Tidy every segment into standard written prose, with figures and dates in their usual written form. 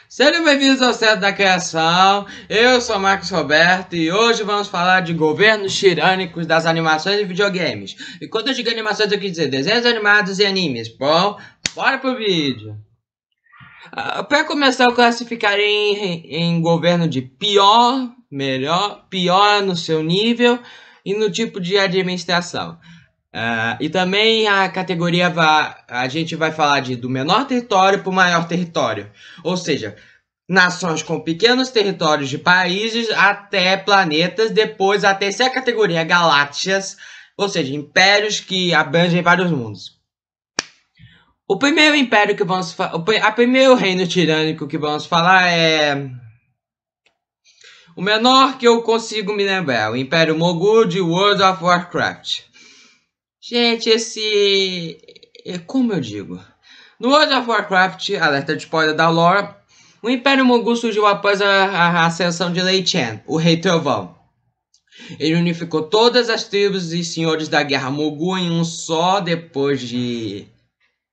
Sejam bem-vindos ao Centro da Criação. Eu sou Marcos Roberto e hoje vamos falar de governos tirânicos das animações e videogames. E quando eu digo animações, eu quis dizer desenhos animados e animes. Bom, bora pro vídeo. Para começar, eu classificarei em governo de pior, melhor, pior no seu nível e no tipo de administração. E também a categoria a gente vai falar do menor território para o maior território. Ou seja, nações com pequenos territórios de países até planetas, depois a terceira categoria, galáxias, ou seja, impérios que abrangem vários mundos. O primeiro império que vamos falar, primeiro reino tirânico que vamos falar é o menor que eu consigo me lembrar, o Império Mogul de World of Warcraft. Gente, como eu digo? No World of Warcraft, alerta de spoiler da lore, o Império Mogul surgiu após a ascensão de Lei Chen, o Rei Trovão. Ele unificou todas as tribos e senhores da Guerra Mogul em um só, depois de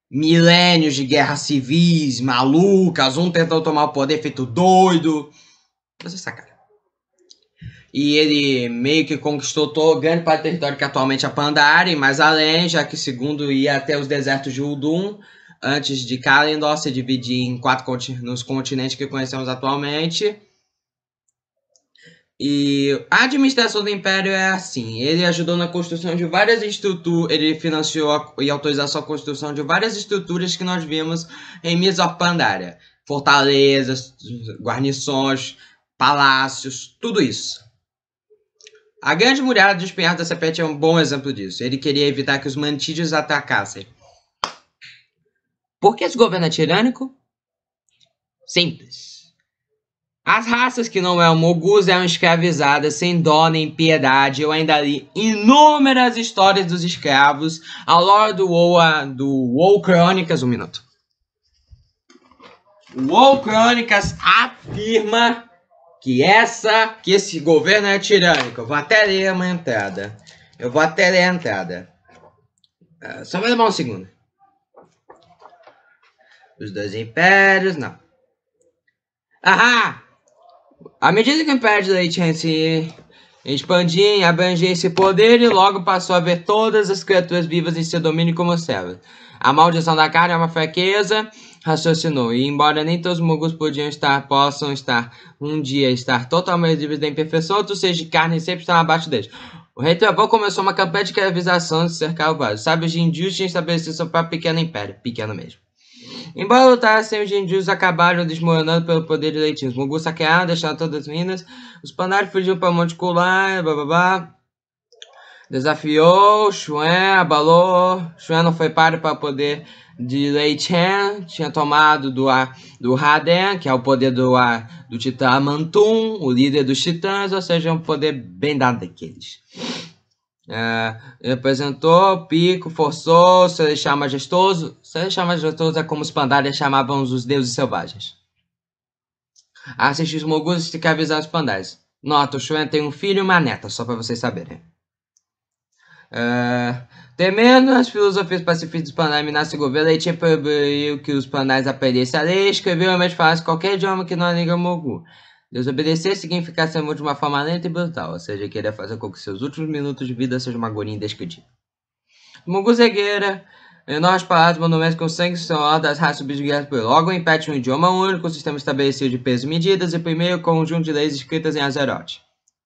milênios de guerras civis malucas, um tentando tomar o poder feito doido. Você saca. E ele meio que conquistou grande parte do território que atualmente é Pandaria, e mais além, já que segundo ia até os desertos de Uldum, antes de Kalendor se dividir em nos continentes que conhecemos atualmente. E a administração do Império é assim, ele ajudou na construção de várias estruturas, ele financiou e autorizou a construção de várias estruturas que nós vimos em Middle Pandaria. Fortalezas, guarnições, palácios, tudo isso. A Grande Muralha dos Penhascos da Serpente é um bom exemplo disso. Ele queria evitar que os mantídeos atacassem. Por que esse governo é tirânico? Simples. As raças que não eram mogus eram escravizadas sem dó nem piedade. Eu ainda li inúmeras histórias dos escravos. A lore do WoW Crônicas, um minuto. O WoW Crônicas afirma que esse governo é tirânico. Eu vou até ler uma entrada. Só vai levar um segundo. Os dois impérios, não. Ahá! À medida que o Império de Lei Chen se expandia e abrangia esse poder, ele logo passou a ver todas as criaturas vivas em seu domínio como servas. A maldição da carne é uma fraqueza, raciocinou, e embora nem todos os mogus possam um dia estar totalmente livres da imperfeição, outros seres de carne sempre estão abaixo deles. O rei Trovão começou uma campanha de escravização de cercar o vale. Os sábios Jinjus tinham estabelecido seu próprio pequeno império, pequeno mesmo. Embora lutassem, os Jinjus acabaram desmoronando pelo poder de Lei Chen. Os mogus saquearam, deixaram todas as minas. Os Pandaria fugiram para Monte Kular, desafiou, Xuan abalou. Xuan não foi páreo para o poder de Lei Chen. Tinha tomado do Raden, que é o poder do Titã Mantum, o líder dos Titãs, ou seja, um poder bem dado daqueles. Representou, pico, forçou, Celestial Majestoso. Celestial Majestoso é como os Pandaria chamavam os deuses selvagens. Assistir os mogus e escravizar os Pandarias. Nota, o Xuan tem um filho e uma neta, só para vocês saberem. Temendo as filosofias pacifistas dos Pandarias minassem o governo, ele tinha proibido que os Pandarias aprendessem a ler, escreveram, mas falassem qualquer idioma que não é língua mogu. Desobedecer significa ser morto de uma forma lenta e brutal, ou seja, querer fazer com que seus últimos minutos de vida sejam uma agonia indescritível. Mogu cegueira, enormes palácios, monumentos com sangue sonoro das raças subjugadas por logo impede um idioma único, um sistema estabelecido de peso e medidas, e primeiro conjunto de leis escritas em Azeroth.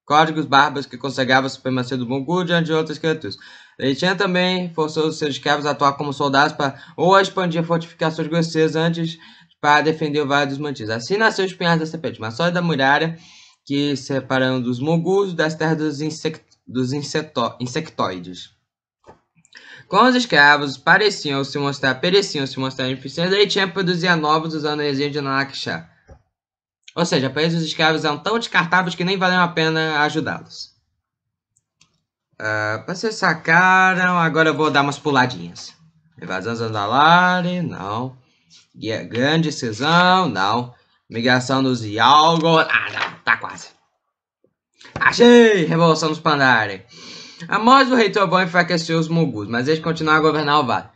Códigos bárbaros que consagravam a supremacia do Mogu diante de outras criaturas. Lei Chen também forçou os seus escravos a atuar como soldados ou a expandir fortificações grosseiras antes para defender o Vale dos Mantis. Assim nasceu os Penhascos da Serpente, uma sólida muralha que separando dos mogus das terras dos insectoides. Com os escravos pareciam se mostrar ineficientes, Lei Chen produzia novos usando o exílio de Nalaksha. Ou seja, para eles os escravos eram tão descartáveis que nem valiam a pena ajudá-los. Vocês sacaram, agora eu vou dar umas puladinhas. Invasão Zandalari, não. Grande cisão, não. Migração dos Yalgor, não, tá quase. Achei! Revolução dos Pandaria. A morte do Rei Trovão enfraqueceu os mogus, mas eles continuaram a governar o vale.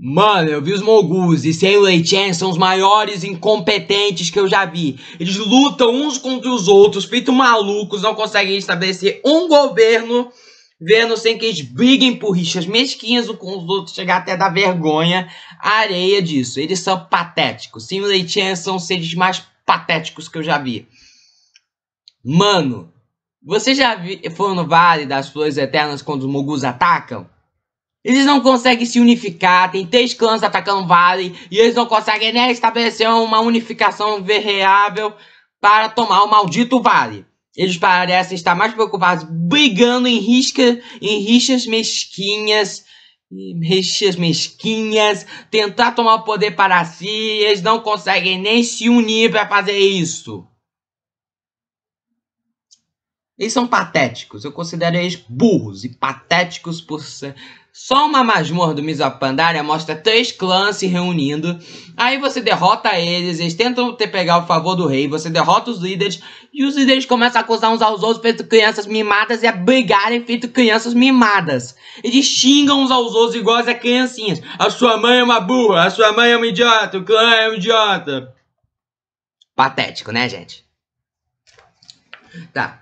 Mano, eu vi os Moguls e Sailor Chan são os maiores incompetentes que eu já vi. Eles lutam uns contra os outros, feito malucos, não conseguem estabelecer um governo, vendo sem que eles briguem por rixas mesquinhas uns com os outros, chegar até dar vergonha alheia disso. Eles são patéticos. Sailor Chan são os seres mais patéticos que eu já vi. Mano, você já foi no Vale das Flores Eternas quando os Moguls atacam? Eles não conseguem se unificar, tem 3 clãs atacando o vale e eles não conseguem nem estabelecer uma unificação reável para tomar o maldito vale. Eles parecem estar mais preocupados brigando em rixas mesquinhas, tentar tomar o poder para si, e eles não conseguem nem se unir para fazer isso. Eles são patéticos, eu considero eles burros e patéticos por ser... Só uma masmorra do Mists of Pandaria mostra 3 clãs se reunindo. Aí você derrota eles tentam pegar o favor do rei, você derrota os líderes. E os líderes começam a acusar uns aos outros feito crianças mimadas e a brigarem feito crianças mimadas. Eles xingam uns aos outros igual a criancinhas. A sua mãe é uma burra, a sua mãe é um idiota, o clã é um idiota. Patético, né, gente? Tá.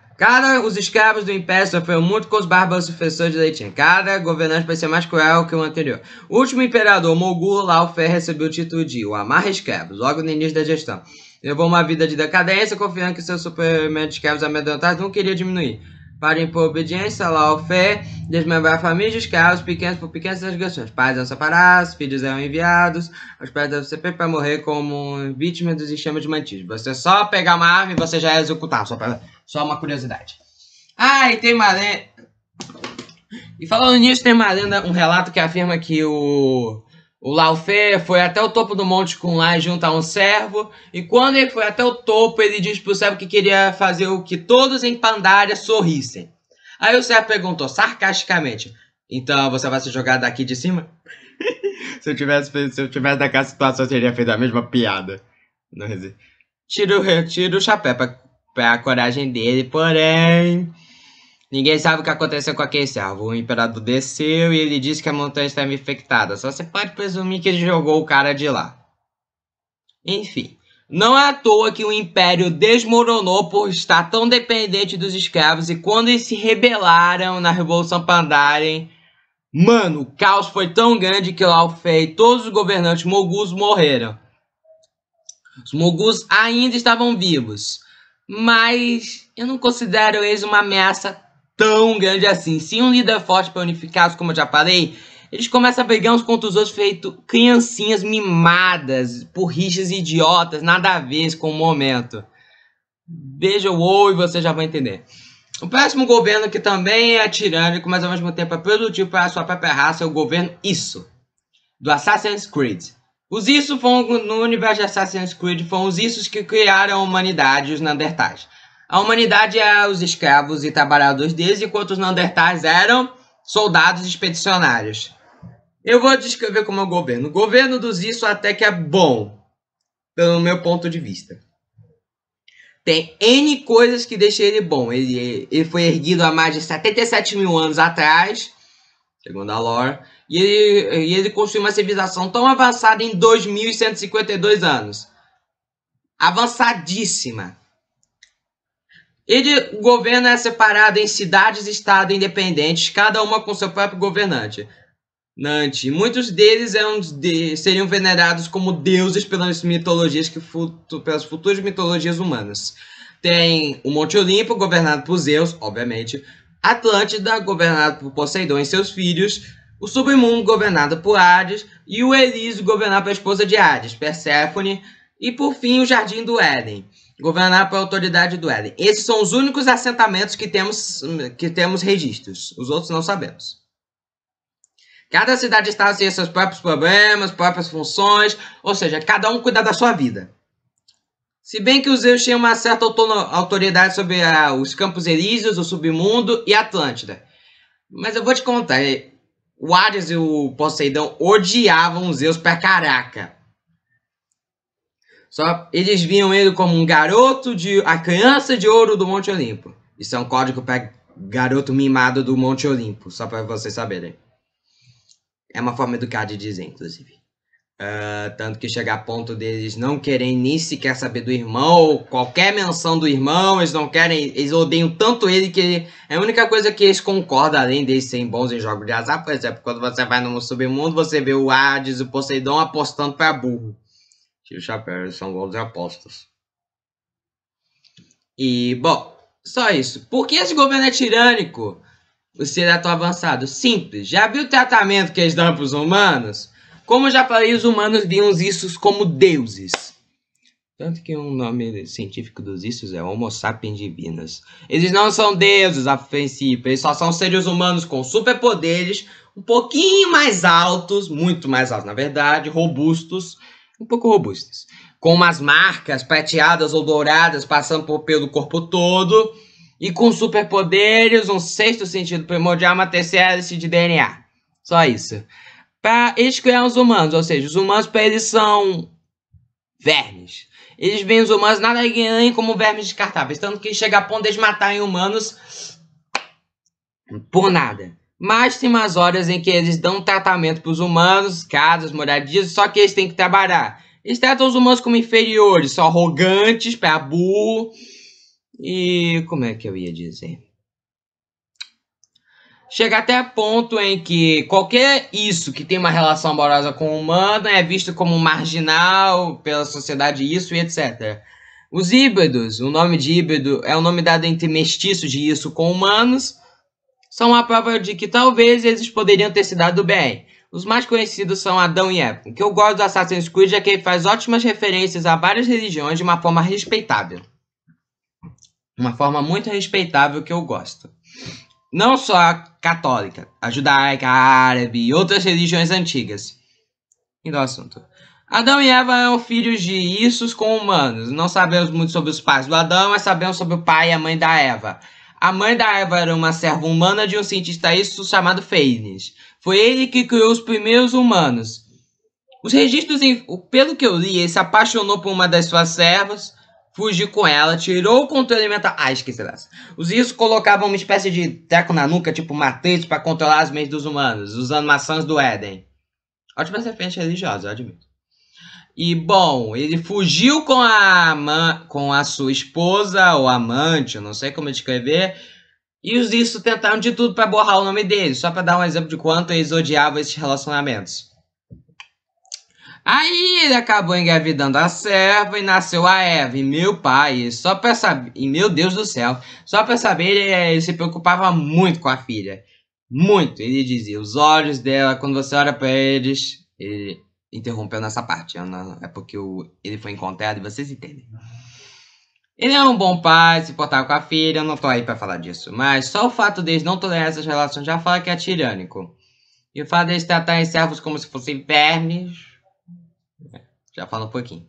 Os escravos do Império sofreram muito com os bárbaros sucessores de Lei Chan. Cada governante parecia mais cruel que o anterior. O último imperador, Mogul Lao-Fe, recebeu o título de o Amarra Escravos, logo no início da gestão. Levou uma vida de decadência, confiando que seus superiores escravos amedrontados não queriam diminuir. Para impor obediência, Lao-Fe desmembrar a família de escravos, pequenos por pequenas transgressões. Pais eram separados, filhos eram enviados, os pais devem ser pegos para morrer como vítimas dos sistemas de mantismo. Você só pegar uma arma e você já é executado, só uma curiosidade. Ah, e tem uma lenda... E falando nisso, tem uma lenda, um relato que afirma que o Lao-Fe foi até o topo do Monte Kunlai junto a um servo. E quando ele foi até o topo, ele disse pro servo que queria fazer o que todos em Pandaria sorrissem. Aí o servo perguntou sarcasticamente: então você vai se jogar daqui de cima? se eu tivesse naquela situação, eu teria feito a mesma piada. Não tiro o chapéu pra coragem dele, porém... Ninguém sabe o que aconteceu com aquele servo. O imperador desceu e ele disse que a montanha estava infectada. Só você pode presumir que ele jogou o cara de lá. Enfim, não é à toa que o império desmoronou por estar tão dependente dos escravos. E quando eles se rebelaram na Revolução Pandaren, mano, o caos foi tão grande que Lao-Fe e todos os governantes moguls morreram. Os moguls ainda estavam vivos, mas eu não considero eles uma ameaça tão grande assim. Se um líder forte para unificar, como eu já falei, eles começam a brigar uns contra os outros feito criancinhas mimadas por rixas idiotas, nada a ver com o momento. Veja o WoW e você já vai entender. O próximo governo, que também é tirânico, mas ao mesmo tempo é produtivo para a sua própria raça, é o governo Isso, do Assassin's Creed. Os Isso no universo de Assassin's Creed foram os Issos que criaram a humanidade, os Neandertais. A humanidade é os escravos e trabalhadores deles, enquanto os Neandertais eram soldados expedicionários. Eu vou descrever como é o governo. O governo dos Isso até que é bom, pelo meu ponto de vista. Tem N coisas que deixam ele bom. Ele foi erguido há mais de 77 mil anos atrás, segundo a lore. E ele construiu uma civilização tão avançada em 2152 anos. Avançadíssima. O governo é separado em cidades e estados independentes, cada uma com seu próprio governante. Muitos deles seriam venerados como deuses pelas pelas futuras mitologias humanas. Tem o Monte Olimpo, governado por Zeus, obviamente. Atlântida, governado por Poseidon e seus filhos. O Submundo, governado por Hades. E o Elísio, governado pela esposa de Hades, Perséfone. E por fim, o Jardim do Éden, governado pela autoridade do Éden. Esses são os únicos assentamentos que temos registros. Os outros não sabemos. Cada cidade-estado tem seus próprios problemas, próprias funções, ou seja, cada um cuida da sua vida. Se bem que os Zeus tinham uma certa autoridade sobre os Campos Elíseos, o Submundo e Atlântida. Mas eu vou te contar, o Hades e o Poseidon odiavam os Zeus pra caraca. Eles viam ele como um garoto, a criança de ouro do Monte Olimpo. Isso é um código para garoto mimado do Monte Olimpo, só para vocês saberem. É uma forma educada de dizer, inclusive. Tanto que chega a ponto deles não querem nem sequer saber do irmão, ou qualquer menção do irmão, eles não querem, eles odeiam tanto ele que é a única coisa que eles concordam, além deles serem bons em jogos de azar, por exemplo, quando você vai no submundo, você vê o Hades e o Poseidon apostando pra burro. Tira o chapéu, eles são bons em apostas. E, bom, só isso. Por que esse governo é tirânico? O ser é tão avançado? Simples. Já viu o tratamento que eles dão pros humanos? Como eu já falei, os humanos viam os issos como deuses. Tanto que um nome científico dos issos é Homo sapiens divinos. Eles não são deuses, a princípio. Eles só são seres humanos com superpoderes, um pouquinho mais altos, muito mais altos, na verdade, robustos, um pouco robustos. Com umas marcas prateadas ou douradas passando pelo corpo todo. E com superpoderes, um sexto sentido primordial, uma terceira hélice de DNA. Só isso. Para eles criar os humanos, ou seja, os humanos para eles são vermes. Eles veem os humanos nada nem como vermes descartáveis, tanto que chega a ponto de eles matarem humanos por nada. Mas tem umas horas em que eles dão tratamento para os humanos, casas, moradias, só que eles têm que trabalhar. Eles tratam os humanos como inferiores, são arrogantes, pé burro. E como é que eu ia dizer? Chega até ponto em que qualquer isso que tem uma relação amorosa com o humano é visto como marginal pela sociedade, isso e etc. Os híbridos, o nome de híbrido é o nome dado entre mestiços de isso com humanos, são uma prova de que talvez eles poderiam ter se dado bem. Os mais conhecidos são Adão e Eva. O que eu gosto do Assassin's Creed é que ele faz ótimas referências a várias religiões de uma forma respeitável. Uma forma muito respeitável que eu gosto. Não só a católica, a judaica, a árabe e outras religiões antigas. Indo ao assunto. Adão e Eva eram filhos de issos com humanos. Não sabemos muito sobre os pais do Adão, mas sabemos sobre o pai e a mãe da Eva. A mãe da Eva era uma serva humana de um cientista isso chamado Phanes. Foi ele que criou os primeiros humanos. Os registros, pelo que eu li, ele se apaixonou por uma das suas servas, fugiu com ela, tirou o controle mental. Esqueci dessa. Os issos colocavam uma espécie de teco na nuca, tipo Matrix, para controlar as mentes dos humanos, usando maçãs do Éden. Ótima referência religiosa, eu admito. E, bom, ele fugiu com a sua esposa, ou amante, eu não sei como descrever, e os issos tentaram de tudo para borrar o nome dele, só para dar um exemplo de quanto eles odiavam esses relacionamentos. Aí ele acabou engravidando a serva e nasceu a Eva. E meu pai, só pra saber, e meu Deus do céu, só pra saber, ele se preocupava muito com a filha. Muito. Ele dizia, os olhos dela, quando você olha pra eles... Ele interrompeu nessa parte, é porque ele foi encontrado e vocês entendem. Ele é um bom pai, se portava com a filha, eu não tô aí pra falar disso. Mas só o fato deles não tolerar essas relações já fala que é tirânico. E o fato deles tratarem servos como se fossem vermes... Já fala um pouquinho.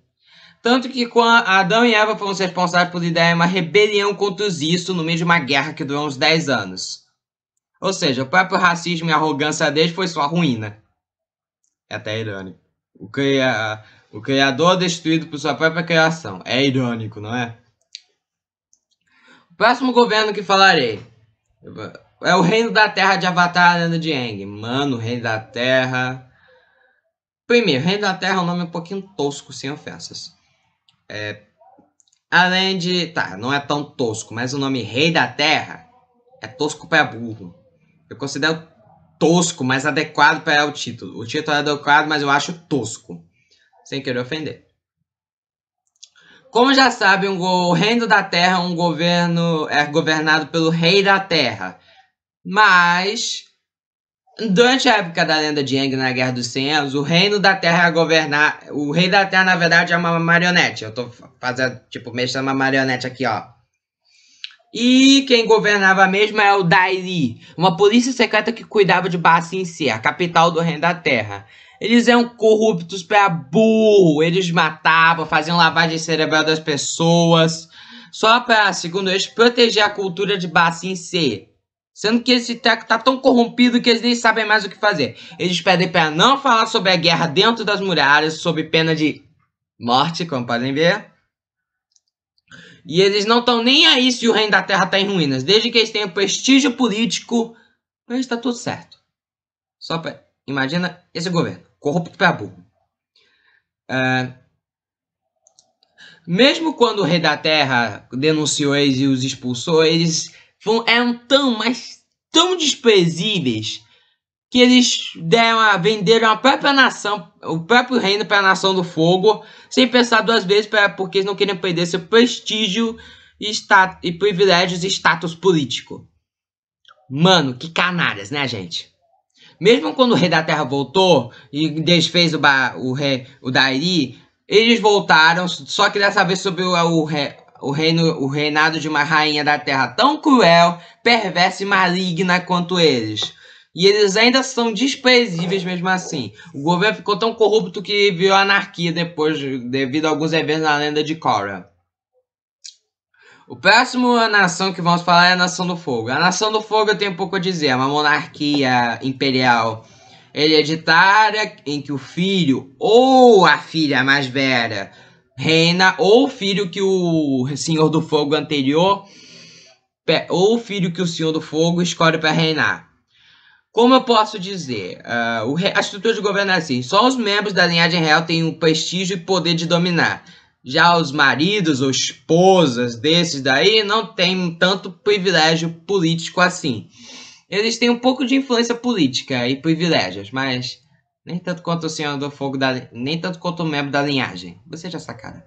Tanto que Adão e Eva foram responsáveis por liderar uma rebelião contra os issos no meio de uma guerra que durou uns 10 anos. Ou seja, o próprio racismo e a arrogância deles foi sua ruína. É até irônico. O criador destruído por sua própria criação. É irônico, não é? O próximo governo que falarei é o Reino da Terra de Avatar, a Lenda de Aang. Mano, o Reino da Terra... Primeiro, Reino da Terra é um nome um pouquinho tosco, sem ofensas. Além de... Tá, não é tão tosco, mas o nome Rei da Terra é tosco para burro. Eu considero tosco, mas adequado para o título. O título é adequado, mas eu acho tosco. Sem querer ofender. Como já sabem, o Reino da Terra é governado pelo Rei da Terra. Mas... Durante a época da Lenda de Aang na Guerra dos 100 Anos, o Reino da Terra ia governar... O Rei da Terra, na verdade, é uma marionete. Eu tô fazendo, mexendo uma marionete aqui, ó. E quem governava mesmo é o Dai Li, uma polícia secreta que cuidava de Ba Sing Se, a capital do Reino da Terra. Eles eram corruptos pra burro, eles matavam, faziam lavagem cerebral das pessoas, só pra, segundo eles, proteger a cultura de Ba Sing Se. Sendo que esse teco tá tão corrompido que eles nem sabem mais o que fazer. Eles pedem pra não falar sobre a guerra dentro das muralhas, sob pena de morte, como podem ver. E eles não estão nem aí se o Reino da Terra tá em ruínas. Desde que eles tenham prestígio político, pra eles tá tudo certo. Só pra imagina esse governo, corrupto pra burro. Mesmo quando o rei da terra denunciou eles e os expulsou, eles eram tão desprezíveis que eles venderam a própria nação, o próprio reino para a nação do fogo, sem pensar duas vezes, porque eles não queriam perder seu prestígio e privilégios e status político. Mano, que canalhas, né, gente? Mesmo quando o rei da terra voltou e desfez o Dairi, eles voltaram, só que dessa vez sob o reinado de uma rainha da terra tão cruel, perversa e maligna quanto eles. E eles ainda são desprezíveis mesmo assim. O governo ficou tão corrupto que virou anarquia depois, devido a alguns eventos na lenda de Korra. O próximo nação que vamos falar é a Nação do Fogo. A Nação do Fogo tem um pouco a dizer, é uma monarquia imperial hereditária em que o filho ou a filha mais velha reina, ou o filho que o Senhor do Fogo anterior, ou o filho que o Senhor do Fogo escolhe para reinar. Como eu posso dizer, a estrutura de governo é assim, só os membros da linhagem real têm o prestígio e poder de dominar. Já os maridos ou esposas desses daí não têm tanto privilégio político assim. Eles têm um pouco de influência política e privilégios, mas nem tanto quanto o Senhor do Fogo, nem tanto quanto o membro da linhagem. Você já sacaram.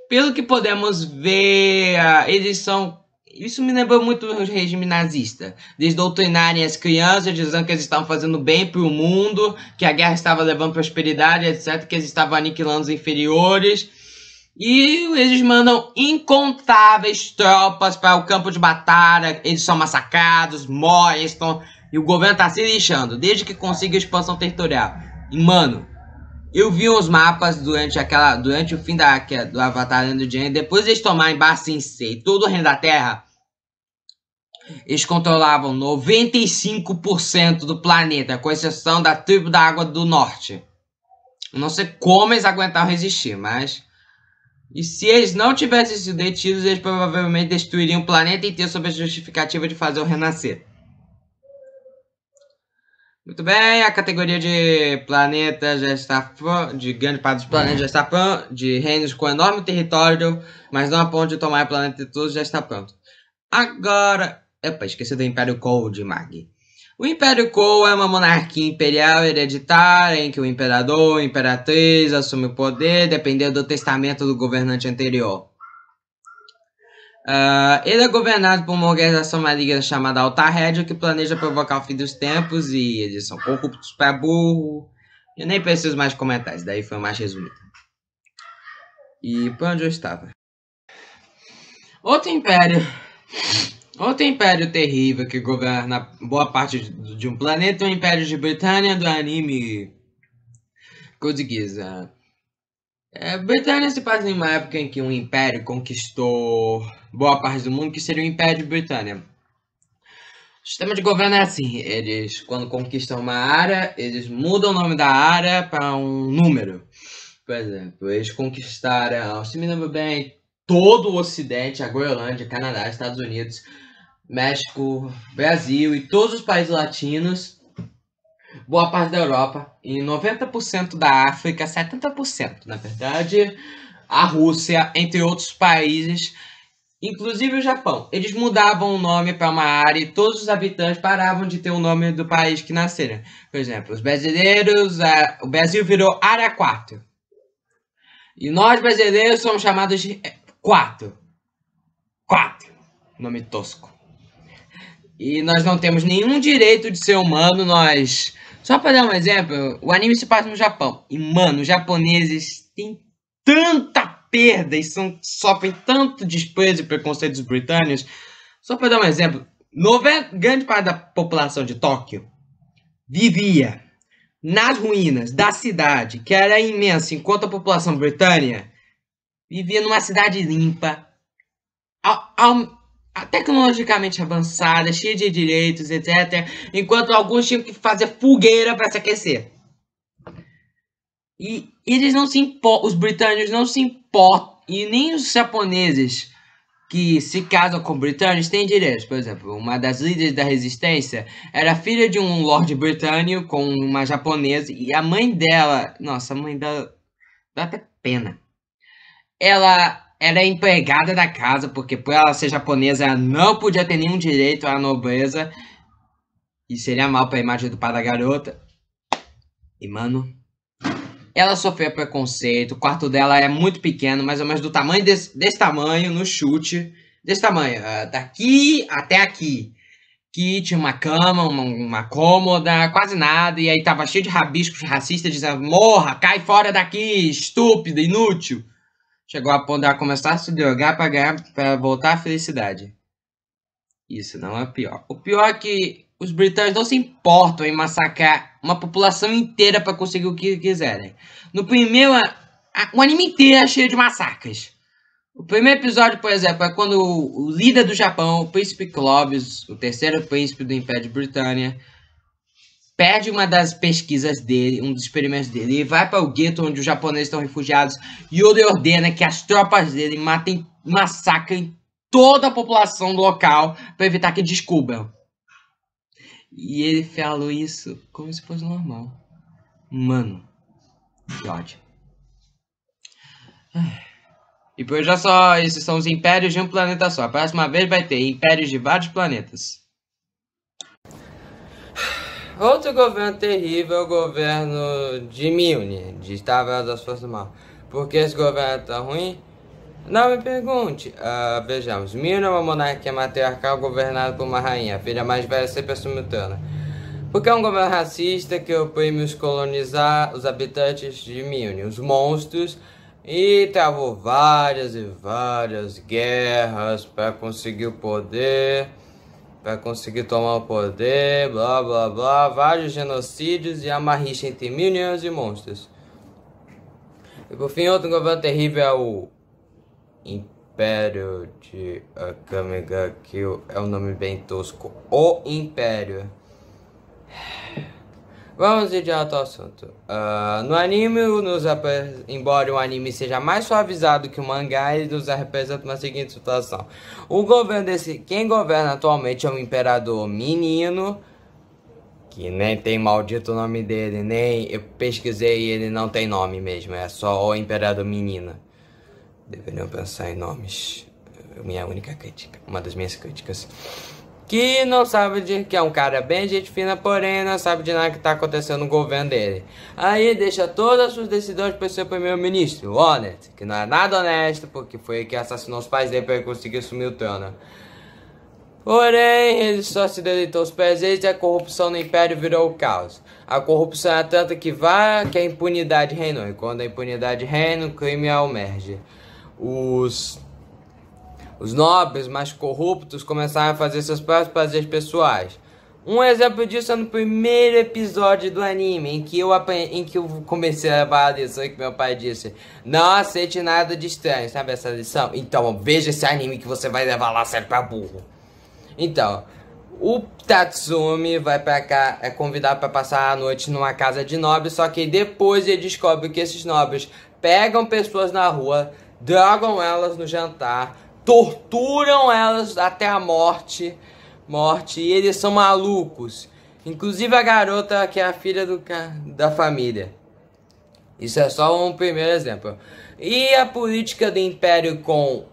Pelo que podemos ver, isso me lembrou muito do regime nazista. Eles doutrinarem as crianças, dizendo que eles estavam fazendo bem para o mundo, que a guerra estava levando prosperidade, etc., que eles estavam aniquilando os inferiores. E eles mandam incontáveis tropas para o campo de batalha, eles são massacrados, morrem, e o governo tá se lixando, desde que consiga expansão territorial. E, mano, eu vi uns mapas durante o fim do Avatar Lenda de Aang, depois de eles tomarem Ba Sing Se e todo o reino da Terra, eles controlavam 95% do planeta, com exceção da tribo da Água do Norte. Eu não sei como eles aguentaram resistir, mas... E se eles não tivessem sido detidos, eles provavelmente destruiriam o planeta inteiro sob a justificativa de fazer o renascer. Muito bem, a categoria de planetas já está de grande parte dos planetas já está pronto, de reinos com enorme território, mas não a ponto de tomar o planeta todo, já está pronto. Agora, esqueci do Império Kou de Mag. O Império Kou é uma monarquia imperial hereditária em que o imperador ou imperatriz assume o poder dependendo do testamento do governante anterior. Ele é governado por uma organização maligna chamada Altared, que planeja provocar o fim dos tempos, e eles são corruptos pra burro. Eu nem preciso mais comentar, isso daí foi mais resumido. E por onde eu estava? Outro império terrível que governa boa parte de um planeta é o Império de Britânia do anime Code Geass. Britânia se passa em uma época em que um império conquistou boa parte do mundo, que seria o Império de Britânia. O sistema de governo é assim, eles quando conquistam uma área, eles mudam o nome da área para um número. Por exemplo, eles conquistaram, se me lembro bem, todo o Ocidente, a Groenlândia, Canadá, Estados Unidos, México, Brasil e todos os países latinos, boa parte da Europa e 90% da África, 70% na verdade, a Rússia, entre outros países, inclusive o Japão. Eles mudavam o nome para uma área e todos os habitantes paravam de ter o nome do país que nasceram. Por exemplo, os brasileiros, o Brasil virou Área 4. E nós brasileiros somos chamados de 4. Nome tosco. E nós não temos nenhum direito de ser humano, nós... Só para dar um exemplo, o anime se passa no Japão. E, mano, os japoneses têm tanta perda e sofrem tanto desprezo e preconceito dos britânicos. Só para dar um exemplo, grande parte da população de Tóquio vivia nas ruínas da cidade, que era imensa, enquanto a população britânica vivia numa cidade limpa, tecnologicamente avançada, cheia de direitos, etc. Enquanto alguns tinham que fazer fogueira para se aquecer. E eles não se importam, os britânicos não se importam, e nem os japoneses que se casam com britânicos têm direitos. Por exemplo, uma das líderes da resistência era filha de um lord britânico com uma japonesa, e a mãe dela, nossa, a mãe dela dá até pena. Ela era empregada da casa, porque por ela ser japonesa, ela não podia ter nenhum direito à nobreza, e seria mal para a imagem do pai da garota. E mano, ela sofreu preconceito, o quarto dela é muito pequeno, mais ou menos do tamanho desse tamanho, no chute. Desse tamanho, daqui até aqui. Que tinha uma cama, uma cômoda, quase nada. E aí tava cheio de rabiscos racistas dizendo: morra, cai fora daqui, estúpido, inútil. Chegou a ponto de ela começar a se drogar pra voltar à felicidade. Isso não é o pior. O pior é que os britânicos não se importam em massacrar uma população inteira para conseguir o que quiserem. No primeiro, o anime inteiro é cheio de massacres. O primeiro episódio, por exemplo, é quando o líder do Japão, o príncipe Clovis, o terceiro príncipe do Império de Britânia, perde uma das pesquisas dele, um dos experimentos dele, e vai para o gueto onde os japoneses estão refugiados, e ele ordena que as tropas dele massacrem toda a população do local para evitar que descubram. E ele falou isso como se fosse normal. Mano, que ódio. E por hoje é só, esses são os impérios de um planeta só. A próxima vez vai ter impérios de vários planetas. Outro governo terrível é o governo de Milne, de Estado das Forças do Mal. Por que esse governo tá ruim? Não me pergunte. Vejamos. Milne é uma monarquia matriarcal governada por uma rainha, a filha mais velha sempre assumiu o trono. Porque é um governo racista que oprime os habitantes de Milne, os monstros, e travou várias e várias guerras para conseguir o poder, para conseguir tomar o poder, blá blá blá, vários genocídios e uma rixa entre Milnians e monstros. E por fim, outro governo terrível é o Império de Akame Kill, é um nome bem tosco, o Império. Vamos ir direto ao assunto. No anime, embora o anime seja mais suavizado que o mangá, ele nos representa uma seguinte situação. Quem governa atualmente é um imperador menino, que nem tem maldito o nome dele, nem eu pesquisei e ele não tem nome mesmo, é só o imperador menino. Deveriam pensar em nomes. Minha única crítica, uma das minhas críticas. Que não sabe que é um cara bem gente fina, porém não sabe de nada que tá acontecendo no governo dele. Aí deixa todas as suas decisões para o seu primeiro-ministro, o Honnet, que não é nada honesto, porque foi ele que assassinou os pais dele para ele conseguir assumir o trono. Porém, ele só se deleitou os presentes e a corrupção no Império virou o caos. A corrupção é tanta que a impunidade reinou, e quando a impunidade reina, o crime emerge. Os nobres mais corruptos começaram a fazer seus próprios prazeres pessoais. Um exemplo disso é no primeiro episódio do anime, em que eu comecei a levar a lição que meu pai disse: não aceite nada de estranho, sabe essa lição? Então veja esse anime que você vai levar lá sério pra burro. Então, o Tatsumi vai pra cá, é convidado pra passar a noite numa casa de nobres, só que depois ele descobre que esses nobres pegam pessoas na rua, drogam elas no jantar, torturam elas até a morte, e eles são malucos. Inclusive a garota que é a filha da família. Isso é só um primeiro exemplo. E a política do Império com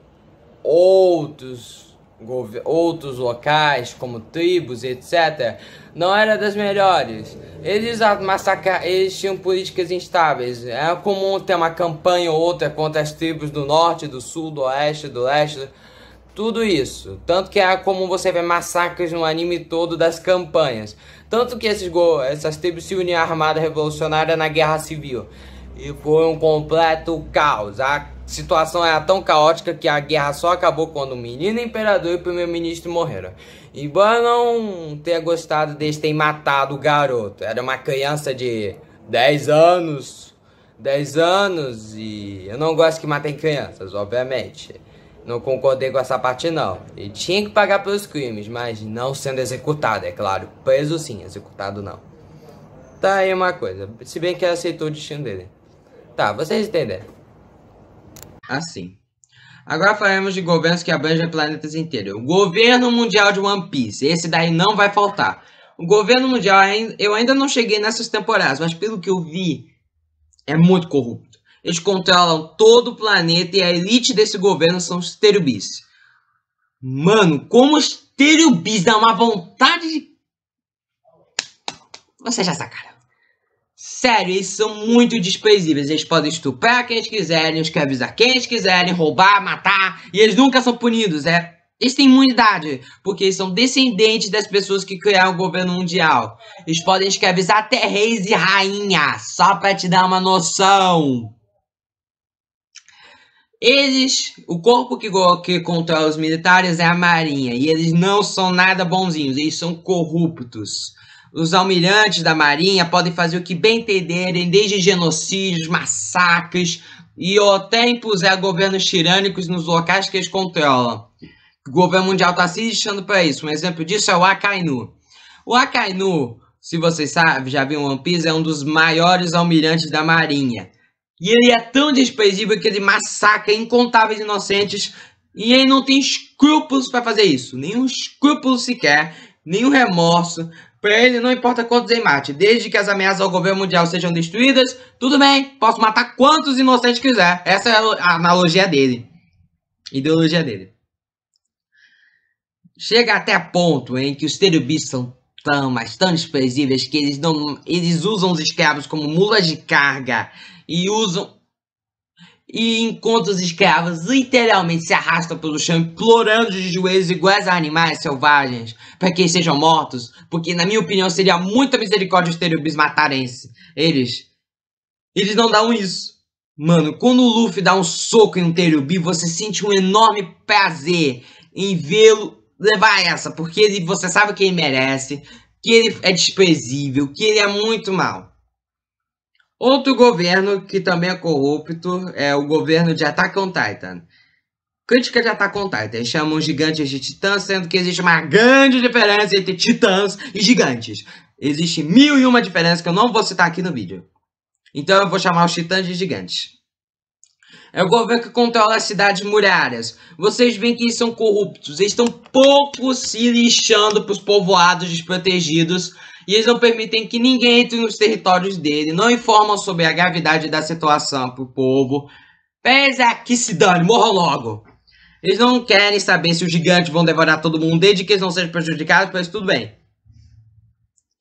outros locais, como tribos, etc., não era das melhores. Eles tinham políticas instáveis. Era comum ter uma campanha ou outra contra as tribos do norte, do sul, do oeste, do leste, tudo isso. Tanto que era comum você ver massacres no anime todo das campanhas. Tanto que essas tribos se uniam à armada revolucionária na guerra civil. E foi um completo caos. A situação era tão caótica que a guerra só acabou quando o menino imperador e o primeiro-ministro morreram. Embora não tenha gostado deles terem matado o garoto. Era uma criança de 10 anos. 10 anos e eu não gosto que matem crianças, obviamente. Não concordei com essa parte não. Ele tinha que pagar pelos crimes, mas não sendo executado, é claro. Preso sim, executado não. Tá aí uma coisa. Se bem que ele aceitou o destino dele. Tá, vocês entenderam. Assim. Agora falaremos de governos que abrangem planetas inteiros. O governo mundial de One Piece. Esse daí não vai faltar. O governo mundial, eu ainda não cheguei nessas temporadas, mas pelo que eu vi, é muito corrupto. Eles controlam todo o planeta e a elite desse governo são os Terubis. Mano, como os Terubis dá uma vontade de... Você já sacaram. Sério, eles são muito desprezíveis. Eles podem estuprar quem eles quiserem, escravizar quem eles quiserem, roubar, matar. E eles nunca são punidos, Eles têm imunidade, porque eles são descendentes das pessoas que criaram o governo mundial. Eles podem escravizar até reis e rainhas, só pra te dar uma noção. O corpo que controla os militares é a marinha, e eles não são nada bonzinhos, eles são corruptos. Os almirantes da marinha podem fazer o que bem entenderem, desde genocídios, massacres, e até impuser governos tirânicos nos locais que eles controlam. O governo mundial está se lixando para isso. Um exemplo disso é o Akainu. O Akainu, se vocês sabem, já viram One Piece, é um dos maiores almirantes da marinha. E ele é tão desprezível que ele massacra incontáveis inocentes e ele não tem escrúpulos para fazer isso. Nenhum escrúpulo sequer, nenhum remorso. Para ele não importa quantos ele mate. Desde que as ameaças ao governo mundial sejam destruídas, tudo bem, posso matar quantos inocentes quiser. Essa é a analogia dele. Ideologia dele. Chega até ponto em que os Terubis são tão desprezíveis que eles usam os escravos como mulas de carga e enquanto os escravos literalmente se arrastam pelo chão, implorando de joelhos iguais a animais selvagens para que eles sejam mortos, porque na minha opinião seria muita misericórdia os Terubis matarem eles. Eles não dão isso. Mano, quando o Luffy dá um soco em um Terubi, você sente um enorme prazer em vê-lo levar essa, porque você sabe que ele merece, que ele é desprezível, que ele é muito mal. Outro governo que também é corrupto é o governo de Attack on Titan. Crítica de Attack on Titan, eles chamam gigantes de titãs, sendo que existe uma grande diferença entre titãs e gigantes. Existe 1001 diferenças que eu não vou citar aqui no vídeo. Então eu vou chamar os titãs de gigantes. É o governo que controla as cidades muralhas. Vocês veem que eles são corruptos. Eles estão pouco se lixando para os povoados desprotegidos. E eles não permitem que ninguém entre nos territórios dele. Não informam sobre a gravidade da situação para o povo. Mas que se dane, morram logo. Eles não querem saber se os gigantes vão devorar todo mundo, desde que eles não sejam prejudicados, mas tudo bem.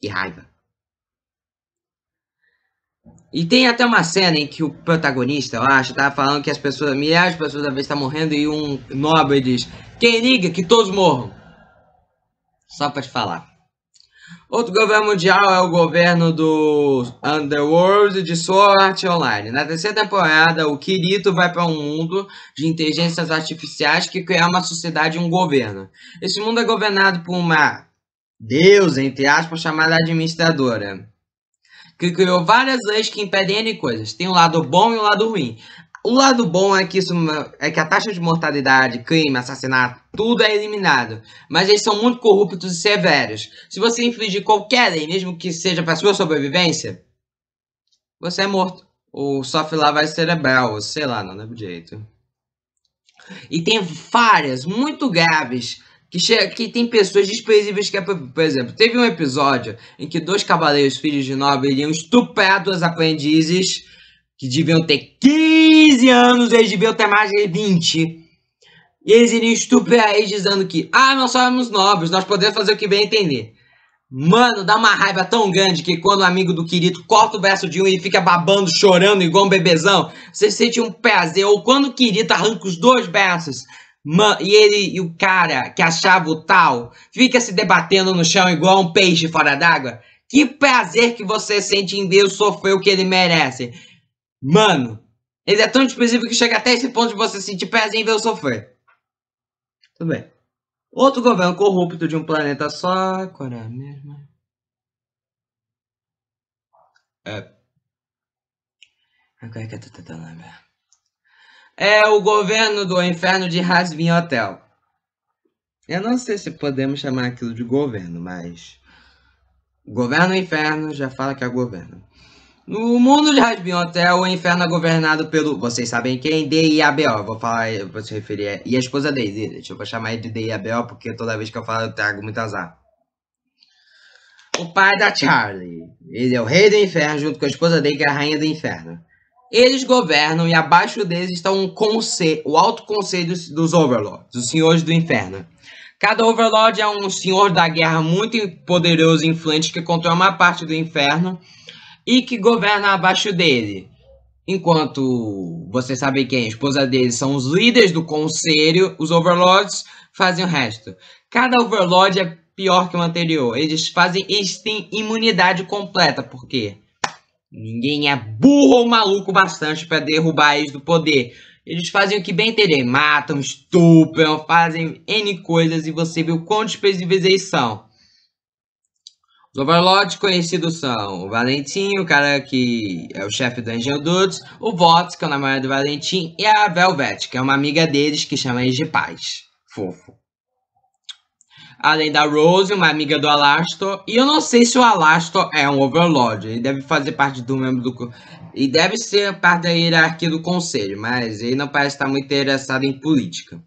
Que raiva. E tem até uma cena em que o protagonista, eu acho, tava falando que milhares de pessoas às vezes estão morrendo e um nobre diz: quem liga que todos morram. Só pra te falar. Outro governo mundial é o governo do Underworld de Sword Art Online. Na terceira temporada, o Kirito vai para um mundo de inteligências artificiais que cria uma sociedade e um governo. Esse mundo é governado por uma deusa, entre aspas, chamada administradora, que criou várias leis que impedem N coisas. Tem um lado bom e um lado ruim. O lado bom é que a taxa de mortalidade, crime, assassinato, tudo é eliminado. Mas eles são muito corruptos e severos. Se você infligir qualquer lei, mesmo que seja para sua sobrevivência, você é morto. Ou sofre lavagem cerebral, ou sei lá, não lembro direito. E tem várias, muito graves, que tem pessoas desprezíveis que, por exemplo, teve um episódio em que 2 cavaleiros filhos de nobre iriam estuprar 2 aprendizes que deviam ter 15 anos, eles deviam ter mais de 20. E eles iriam estuprar eles dizendo que, nós somos nobres, nós podemos fazer o que bem entender. Mano, dá uma raiva tão grande que quando o amigo do Kirito corta o braço de um e fica babando, chorando igual um bebezão, você sente um prazer. Ou quando o Kirito arranca os 2 braços, mano, e o cara que achava o tal fica se debatendo no chão igual um peixe fora d'água. Que prazer que você sente em ver sofrer o que ele merece. Mano, ele é tão desprezível que chega até esse ponto de você sentir prazer em ver eu sofrer. Tudo bem. Outro governo corrupto de um planeta só. Qual é a mesma? Agora que eu tô tentando lembrar. É o governo do inferno de Hazbin Hotel. Eu não sei se podemos chamar aquilo de governo, mas... Governo do inferno já fala que é governo. No mundo de Rasbion até o inferno é governado pelo. Vocês sabem quem? D-I-A-B-O. Vou falar, vou se referir. E a esposa dele. Deixa eu chamar ele de D-I-A-B-O porque toda vez que eu falo eu trago muito azar. O pai da Charlie. Ele é o rei do inferno junto com a esposa dele, que é a rainha do inferno. Eles governam e abaixo deles está um conselho, o alto conselho dos Overlords, os senhores do inferno. Cada Overlord é um senhor da guerra muito poderoso e influente que controla uma parte do inferno e que governa abaixo dele. Enquanto vocês sabem quem, a esposa dele são os líderes do conselho, os Overlords fazem o resto. Cada Overlord é pior que o anterior. Eles têm imunidade completa, porque ninguém é burro ou maluco bastante para derrubar eles do poder. Eles fazem o que bem entender, matam, estupram, fazem N coisas e você vê o quão desprezíveis eles são. Os Overlords conhecidos são o Valentim, o cara que é o chefe do Angel Dudes, o Vox, que é o namorado do Valentim, e a Velvet, que é uma amiga deles que chama eles de paz. Fofo. Além da Rose, uma amiga do Alastor. E eu não sei se o Alastor é um Overlord. Ele deve fazer parte do membro do. E deve ser parte da hierarquia do conselho, mas ele não parece estar muito interessado em política.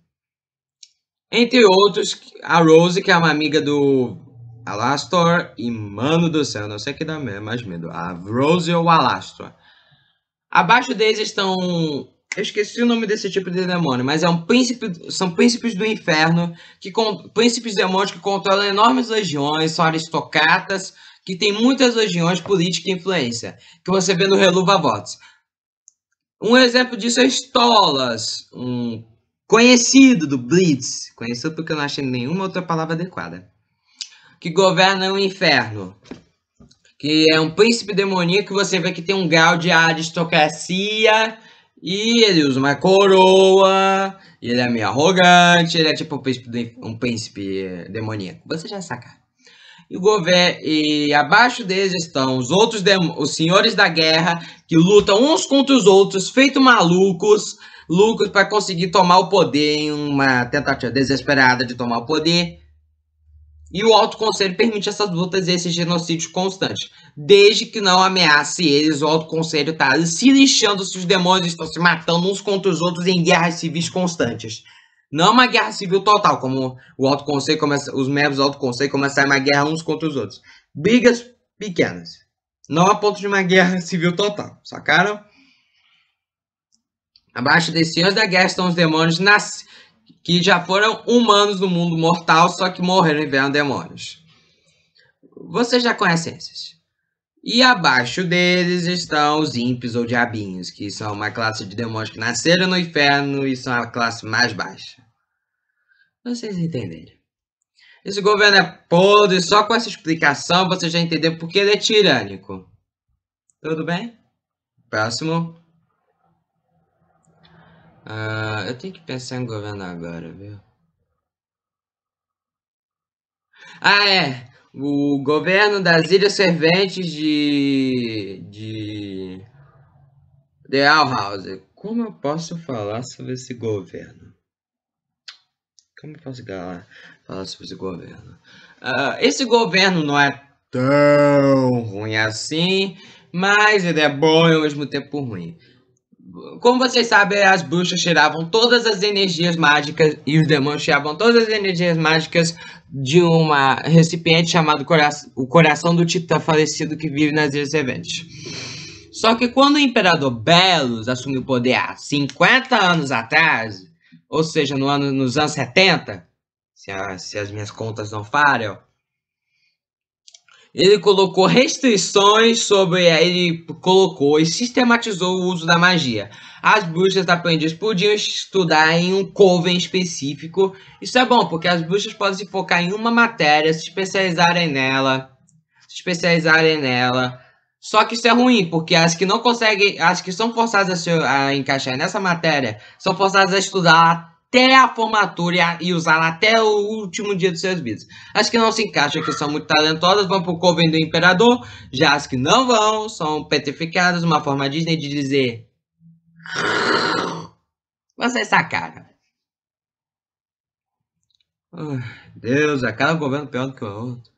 Entre outros, a Rose, que é uma amiga do Alastor. E, mano do céu, não sei o que dá mais medo. A Rose ou o Alastor. Abaixo deles estão. Eu esqueci o nome desse tipo de demônio, mas é um príncipe, são príncipes do inferno, príncipes demônios que controlam enormes legiões, são aristocratas, que tem muitas legiões, política e influência, que você vê no Reluva Votos. Um exemplo disso é Stolas, um conhecido do Blitz, conhecido porque eu não achei nenhuma outra palavra adequada, que governa o inferno, que é um príncipe demoníaco que você vê que tem um grau de aristocracia. E ele usa uma coroa, ele é meio arrogante, ele é tipo um príncipe demoníaco. Você já saca. E abaixo deles estão os outros os senhores da guerra, que lutam uns contra os outros, feito malucos, para conseguir tomar o poder em uma tentativa desesperada de tomar o poder. E o Alto Conselho permite essas lutas e esses genocídios constantes. Desde que não ameace eles, o Alto Conselho está se lixando se os demônios estão se matando uns contra os outros em guerras civis constantes. Não uma guerra civil total, como o Alto Conselho começa, os membros do Alto Conselho começarem uma guerra uns contra os outros. Brigas pequenas. Não a ponto de uma guerra civil total. Sacaram? Abaixo desse senhores da guerra estão os demônios que já foram humanos no mundo mortal, só que morreram e vieram demônios. Você já conhece esses. E abaixo deles estão os ímpios ou diabinhos, que são uma classe de demônios que nasceram no inferno e são a classe mais baixa. Vocês entenderam? Esse governo é podre, só com essa explicação você já entendeu porque ele é tirânico. Tudo bem? Próximo. Eu tenho que pensar em governo agora, viu? É. O governo das Ilhas Serventes de The House. Como eu posso falar sobre esse governo? Como eu posso falar sobre esse governo? Esse governo não é tão ruim assim, mas ele é bom e ao mesmo tempo ruim. Como vocês sabem, as bruxas tiravam todas as energias mágicas e os demônios tiravam todas as energias mágicas de uma recipiente chamado o coração do Titã falecido que vive nas Ilhas Serventes. Só que quando o Imperador Belos assumiu o poder há 50 anos atrás, ou seja, nos anos 70, se as minhas contas não falham, ele colocou restrições ele colocou e sistematizou o uso da magia. As bruxas aprendiz podiam estudar em um coven específico. Isso é bom, porque as bruxas podem se focar em uma matéria, se especializarem nela. Só que isso é ruim, porque as que não conseguem, as que são forçadas a encaixar nessa matéria, são forçadas a estudar até a formatura e usá-la até o último dia dos seus vidas. As que não se encaixam, que são muito talentosas, vão pro coven do imperador. Já as que não vão, são petrificadas, uma forma Disney de dizer... Você sacaram. Deus, a cada governo pior do que o outro.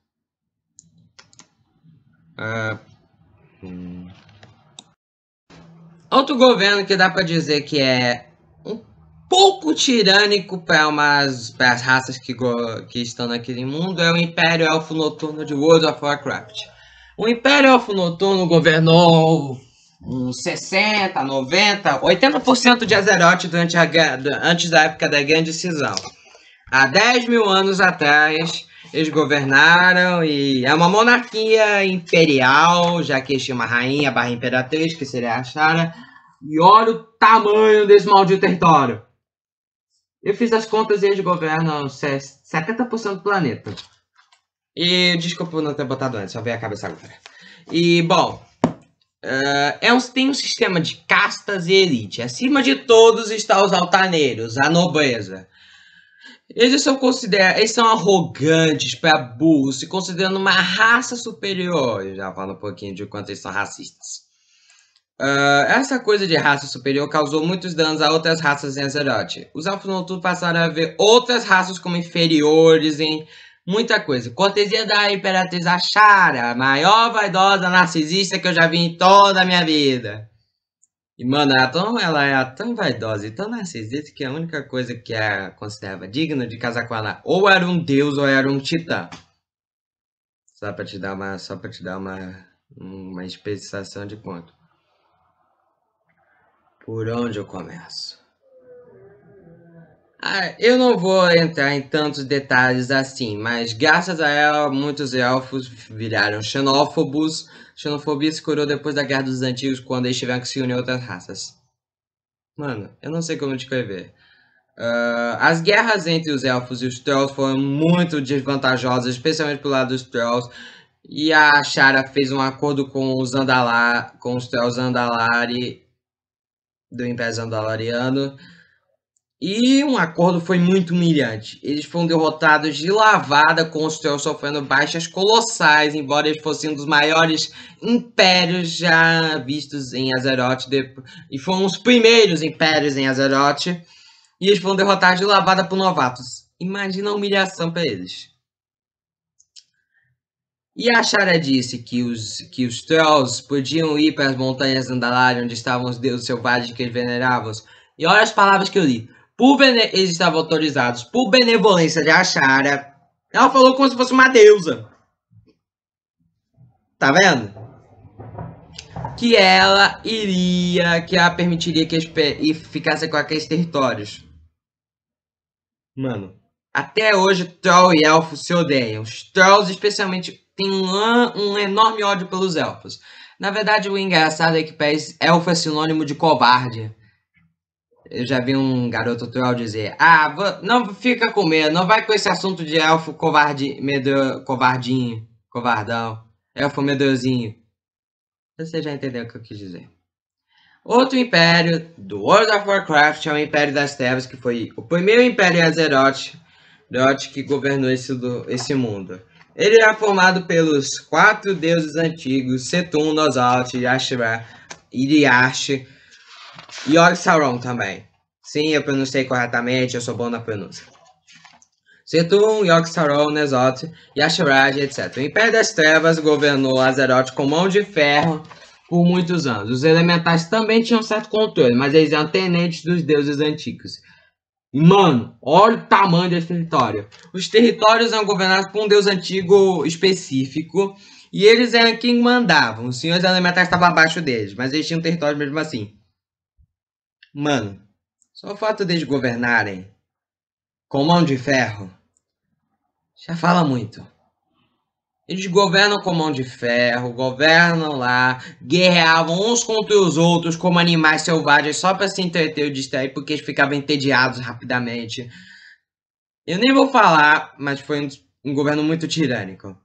Outro governo que dá pra dizer que é um pouco tirânico para as raças que estão naquele mundo é o Império Elfo Noturno de World of Warcraft. O Império Elfo Noturno governou uns 60, 90, 80% de Azeroth antes da época da Grande Cisão. Há 10 mil anos atrás, eles governaram e é uma monarquia imperial, já que existe uma rainha barra imperatriz, que seria a Shara. E olha o tamanho desse maldito território. Eu fiz as contas e eles governam 70% do planeta. E desculpa por não ter botado antes, só veio a cabeça agora. E, bom, tem um sistema de castas e elite. Acima de todos está os altaneiros, a nobreza. Eles são arrogantes para burros, se considerando uma raça superior. Eu já falo um pouquinho de quanto eles são racistas. Essa coisa de raça superior causou muitos danos a outras raças em Azeroth. Os Elfos Noturnos passaram a ver outras raças como inferiores em muita coisa. Cortesia da Imperatriz Ashara, a maior vaidosa narcisista que eu já vi em toda a minha vida. E, mano, ela é tão vaidosa e tão narcisista que a única coisa que ela considerava digna de casar com ela ou era um deus ou era um titã. Só pra te dar uma especificação de ponto. Por onde eu começo? Eu não vou entrar em tantos detalhes assim, mas graças a ela, muitos elfos viraram xenófobos. Xenofobia se curou depois da Guerra dos Antigos, quando eles tiveram que se unir a outras raças. Mano, eu não sei como descrever. As guerras entre os elfos e os trolls foram muito desvantajosas, especialmente pro lado dos trolls. E a Shara fez um acordo com os trolls Andalari do Império Zandalariano. E um acordo foi muito humilhante. Eles foram derrotados de lavada, com os trolls sofrendo baixas colossais, embora eles fossem um dos maiores impérios já vistos em Azeroth. E foram os primeiros impérios em Azeroth. E eles foram derrotados de lavada por novatos. Imagina a humilhação para eles. E a Shara disse que os trolls podiam ir para as montanhas Andalari, onde estavam os deuses selvagens que eles veneravam. E olha as palavras que eu li. Eles estavam autorizados por benevolência de Ashara. Ela falou como se fosse uma deusa. Tá vendo? Que ela permitiria que eles ficassem com aqueles territórios. Mano, até hoje troll e elfo se odeiam. Os trolls especialmente têm um enorme ódio pelos elfos. Na verdade, o engraçado é que para eles, elfo é sinônimo de covarde. Eu já vi um garoto troll dizer: não fica com medo, não vai com esse assunto de elfo covardinho, covardão, elfo medrosinho. Você já entendeu o que eu quis dizer. Outro império do World of Warcraft é o Império das Trevas, que foi o primeiro império Azeroth que governou esse mundo. Ele era formado pelos 4 deuses antigos, Setun, Nosalt, Yashra, Iriash e Yogg-Saron também. Sim, eu pronunciei corretamente, eu sou bom na pronúncia. Setun, Yogg-Saron, Nosalt, Yashra, etc. O Império das Trevas governou Azeroth com mão de ferro por muitos anos. Os elementais também tinham certo controle, mas eles eram tenentes dos deuses antigos. E, mano, olha o tamanho desse território. Os territórios eram governados por um deus antigo específico, e eles eram quem mandavam. Os senhores elementais estavam abaixo deles, mas eles tinham território mesmo assim. Mano, só o fato deles governarem com mão de ferro já fala muito. Eles governam com mão de ferro, governam lá, guerreavam uns contra os outros como animais selvagens só para se entreter e distrair, porque eles ficavam entediados rapidamente. Eu nem vou falar, mas foi um governo muito tirânico.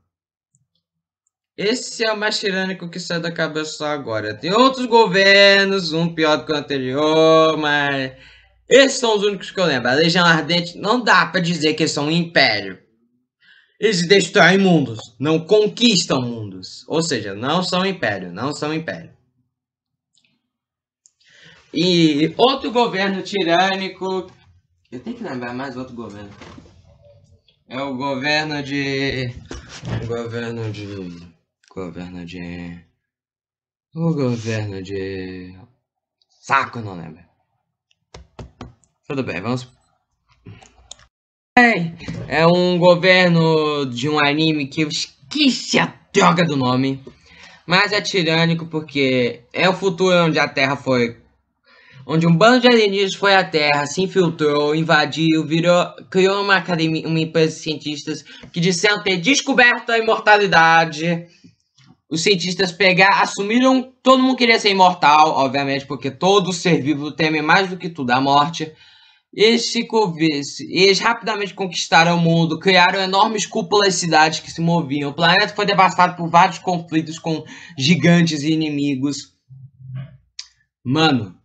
Esse é o mais tirânico que saiu da cabeça só agora. Tem outros governos, um pior do que o anterior, mas esses são os únicos que eu lembro. A Legião Ardente não dá para dizer que eles são um império. Eles destroem mundos, não conquistam mundos. Ou seja, não são império, não são império. E outro governo tirânico... Eu tenho que lembrar mais outro governo. É o governo de... O governo de... Saco, não lembro. Tudo bem, vamos... É um governo de um anime que eu esqueci a droga do nome. Mas é tirânico porque é o futuro onde a Terra foi... Onde um bando de alienígenas foi à Terra, se infiltrou, invadiu, criou uma academia, uma empresa de cientistas que disseram ter descoberto a imortalidade. Os cientistas assumiram, todo mundo queria ser imortal, obviamente, porque todo ser vivo teme mais do que tudo a morte. Eles rapidamente conquistaram o mundo, criaram enormes cúpulas cidades que se moviam. O planeta foi devastado por vários conflitos com gigantes e inimigos. Mano,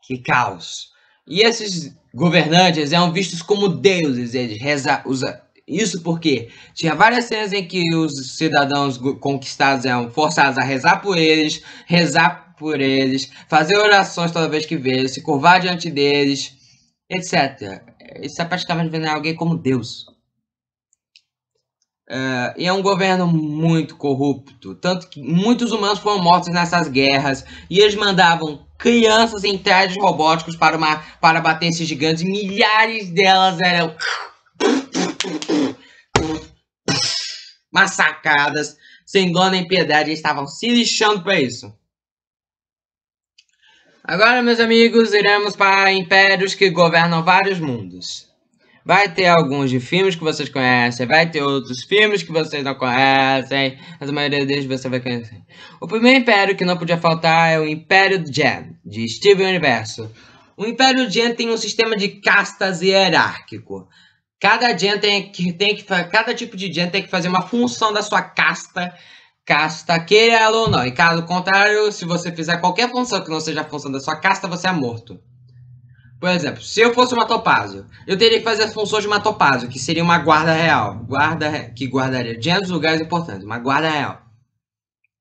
que caos. E esses governantes eram vistos como deuses. Eles isso porque tinha várias cenas em que os cidadãos conquistados eram forçados a rezar por eles, fazer orações toda vez que vê eles, se curvar diante deles, etc. Isso é praticamente vendo alguém como Deus. E é um governo muito corrupto, tanto que muitos humanos foram mortos nessas guerras, e eles mandavam crianças em trajes robóticos para bater esses gigantes, e milhares delas eram massacradas, sem dó nem piedade, eles estavam se lixando para isso. Agora, meus amigos, iremos para impérios que governam vários mundos. Vai ter alguns de filmes que vocês conhecem, vai ter outros filmes que vocês não conhecem, mas a maioria deles você vai conhecer. O primeiro império que não podia faltar é o Império Gen, de Steven Universo. O Império Gen tem um sistema de castas hierárquico. Cada tipo de Gen tem que fazer uma função da sua casta, queira ela ou não. E caso contrário, se você fizer qualquer função que não seja a função da sua casta, você é morto. Por exemplo, se eu fosse uma Topázio, eu teria que fazer as funções de uma Topázio, que seria uma guarda real. Que guardaria os lugares importantes, uma guarda real.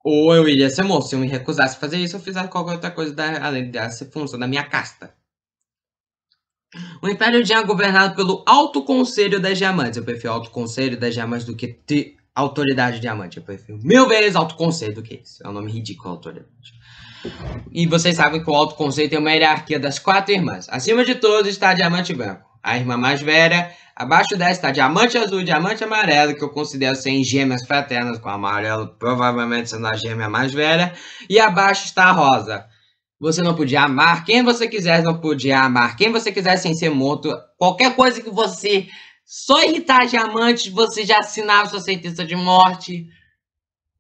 Ou eu iria ser morto. Se eu me recusasse a fazer isso, eu fizesse qualquer outra coisa além dessa função da minha casta. O Império Gen é governado pelo Alto Conselho das Diamantes. Eu prefiro Alto Conselho das Diamantes do que Autoridade Diamante. Eu prefiro 1000 vezes Alto Conselho do que isso. É um nome ridículo, Autoridade. E vocês sabem que o Alto Conselho tem uma hierarquia das 4 irmãs. Acima de todos está a Diamante Branco, a irmã mais velha. Abaixo dela está Diamante Azul e Diamante Amarelo, que eu considero serem gêmeas fraternas, com o amarelo provavelmente sendo a gêmea mais velha. E abaixo está a Rosa. Você não podia amar quem você quisesse, não podia amar quem você quisesse sem ser morto. Qualquer coisa que você só irritar diamantes, você já assinava sua sentença de morte.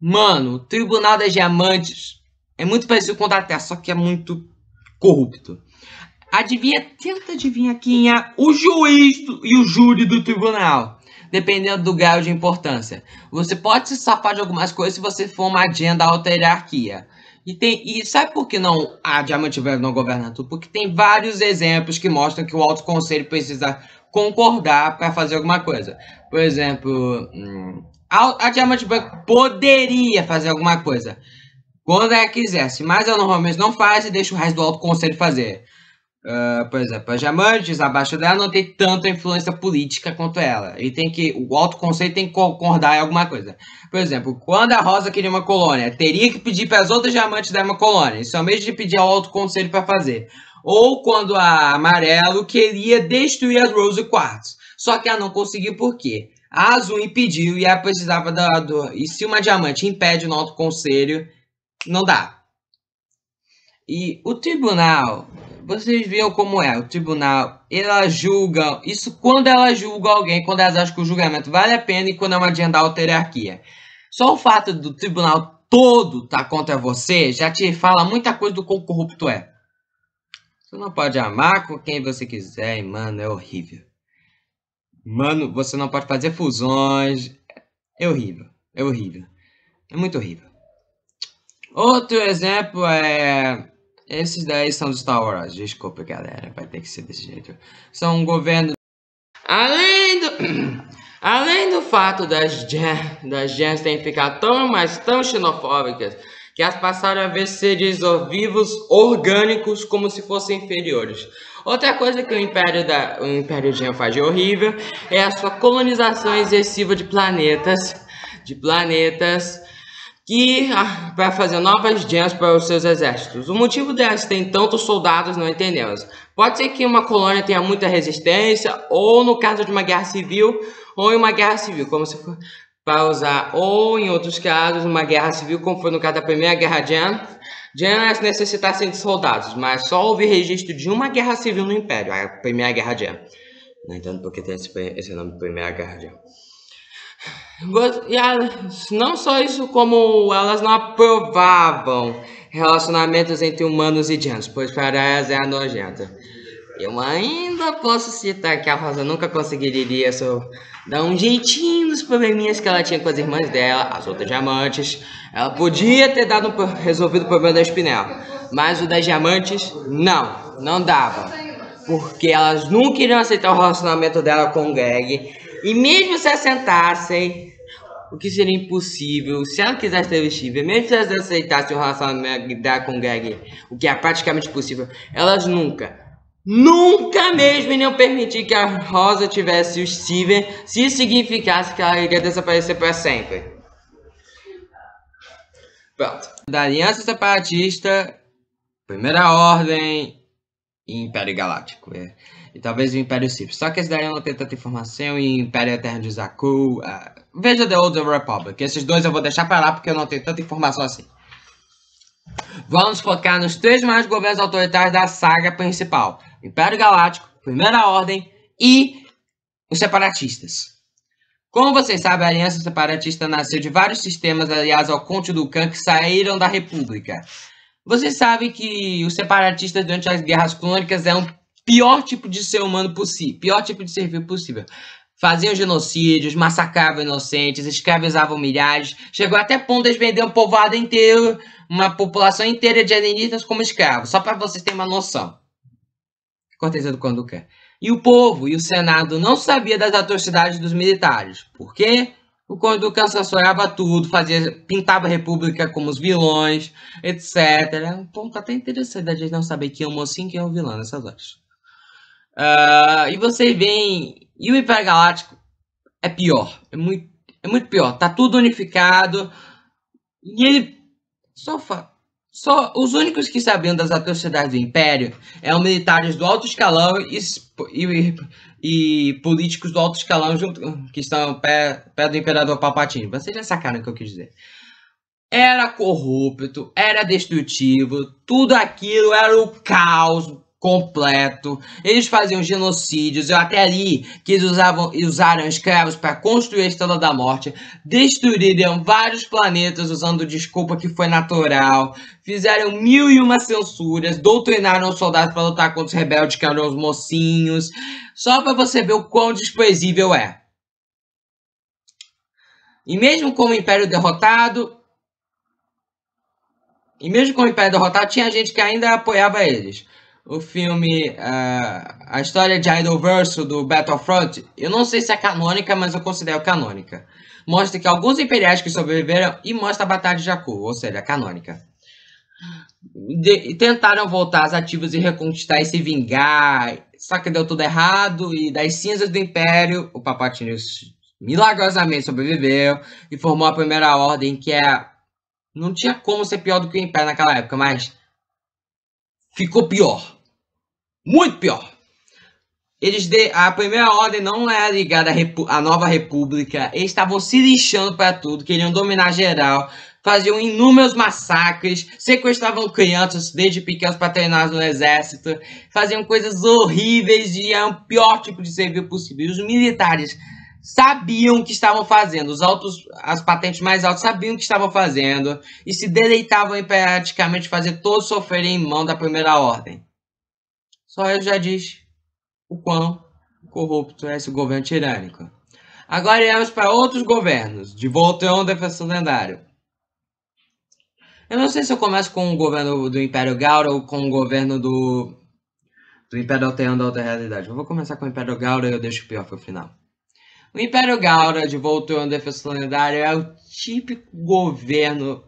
Mano, o Tribunal das Diamantes é muito parecido com o da Terra, só que é muito corrupto. Tenta adivinhar quem é o juiz e o júri do tribunal, dependendo do grau de importância. Você pode se safar de algumas coisas se você for uma agenda alta hierarquia. E sabe por que não a Diamante Velho não governa tudo? Porque tem vários exemplos que mostram que o Alto Conselho precisa concordar para fazer alguma coisa. Por exemplo, a Diamante Branco poderia fazer alguma coisa quando ela quisesse, mas ela normalmente não faz e deixa o resto do Alto Conselho fazer. Por exemplo, as diamantes abaixo dela não tem tanta influência política quanto ela. O Alto Conselho tem que concordar em alguma coisa. Por exemplo, quando a Rosa queria uma colônia, teria que pedir para as outras diamantes dar uma colônia. Isso é o mesmo de pedir ao Alto Conselho para fazer. Ou quando a Amarelo queria destruir as Rose Quartz. Só que ela não conseguiu por quê? A Azul impediu e ela precisava E se uma diamante impede no Alto Conselho, não dá. E o tribunal, vocês viram como é, o tribunal, ela julga, isso quando ela julga alguém, quando elas acham que o julgamento vale a pena e quando é uma agenda alta hierarquia. Só o fato do tribunal todo tá contra você, já te fala muita coisa do quão corrupto é. Você não pode amar com quem você quiser, e, mano, é horrível. Mano, você não pode fazer fusões, é horrível, é horrível, é muito horrível. Outro exemplo é... Esses daí são do Star Wars, desculpa galera, vai ter que ser desse jeito. São um governo... Além do fato das gens terem ficado tão xenofóbicas, que elas passaram a ver seres vivos orgânicos como se fossem inferiores. Outra coisa que o Império Gen faz de horrível é a sua colonização excessiva de planetas que para fazer novas gems para os seus exércitos. O motivo delas terem tantos soldados não entendemos. Pode ser que uma colônia tenha muita resistência, ou no caso de uma guerra civil, ou em uma guerra civil, como se for para usar, ou em outros casos, uma guerra civil, como foi no caso da Primeira Guerra Gem. Gems necessitassem de soldados, mas só houve registro de uma guerra civil no Império, a Primeira Guerra Gem. Não entendo porque tem esse nome, Primeira Guerra Gem. E não só isso, como elas não aprovavam relacionamentos entre humanos e gems, pois para elas é nojento. Eu ainda posso citar que a Rosa nunca conseguiria dar um jeitinho nos probleminhas que ela tinha com as irmãs dela, as outras diamantes. Ela podia ter resolvido o problema da Espinel, mas o das diamantes, não dava. Porque elas nunca iriam aceitar o relacionamento dela com o Greg. E mesmo se assentassem, o que seria impossível, se ela quisesse ter vestível, mesmo se elas aceitassem o relacionamento dela com o Greg, o que é praticamente possível, elas nunca mesmo iriam permitir que a Rosa tivesse o Steven, se isso significasse que ela iria desaparecer para sempre. Pronto. Da Aliança Separatista, Primeira Ordem e Império Galáctico. E talvez o Império Sith. Só que esse daí eu não tenho tanta informação. E Império Eterno de Zaku. Veja The Old Republic. Esses dois eu vou deixar para lá porque eu não tenho tanta informação assim. Vamos focar nos 3 maiores governos autoritários da saga principal: Império Galáctico, Primeira Ordem e os separatistas. Como vocês sabem, a Aliança Separatista nasceu de vários sistemas aliados ao Conde Dooku que saíram da República. Vocês sabem que os separatistas durante as guerras clônicas eram o pior tipo de ser humano possível, pior tipo de ser vivo possível. Faziam genocídios, massacravam inocentes, escravizavam milhares, chegou até ponto de vender um povoado inteiro, uma população inteira de alienígenas como escravos, só para vocês terem uma noção. Cortesia do Conde Dooku. E o povo e o Senado não sabia das atrocidades dos militares. Por quê? O Conde Dooku censurava tudo, pintava a República como os vilões, etc. É um ponto até interessante a gente não saber quem é o mocinho e quem é o vilão nessas horas. E vocês veem, e o Império Galáctico é pior, é muito pior. Tá tudo unificado e ele só os únicos que sabiam das atrocidades do Império eram militares do alto escalão e políticos do alto escalão que estão perto do Imperador Palpatine. Vocês já sacaram o que eu quis dizer. Era corrupto, era destrutivo, tudo aquilo era o caos completo. Eles faziam genocídios, eu até ali que eles usaram escravos para construir a Estrela da Morte, destruíram vários planetas usando desculpa que foi natural, fizeram 1001 censuras, doutrinaram os soldados para lutar contra os rebeldes que eram os mocinhos, só para você ver o quão desprezível é. E mesmo com o Império derrotado, tinha gente que ainda apoiava eles. O filme, a história de Idolverse do Battlefront, eu não sei se é canônica, mas eu considero canônica. Mostra que alguns imperiais que sobreviveram e mostra a Batalha de Jakku, ou seja, canônica. Tentaram voltar às ativas e reconquistar e se vingar, só que deu tudo errado e das cinzas do Império, o Palpatine milagrosamente sobreviveu e formou a Primeira Ordem, que não tinha como ser pior do que o Império naquela época, mas ficou pior. Muito pior. A Primeira Ordem não era ligada à Nova República. Eles estavam se lixando para tudo, queriam dominar geral, faziam inúmeros massacres, sequestravam crianças desde pequenos para treinar no exército, faziam coisas horríveis e eram o pior tipo de serviço possível. E os militares sabiam o que estavam fazendo, as patentes mais altas sabiam o que estavam fazendo e se deleitavam em praticamente fazer todos sofrerem em mão da Primeira Ordem. Só eu já disse o quão corrupto é esse governo tirânico. Agora iremos para outros governos, de Voltron Defensor Lendário. Eu não sei se eu começo com o governo do Império Gaura ou com o governo do Império Alterno da Outra Realidade. Eu vou começar com o Império Gaura e eu deixo o pior para o final. O Império Gaura de Voltron Defensor Lendário é o típico governo...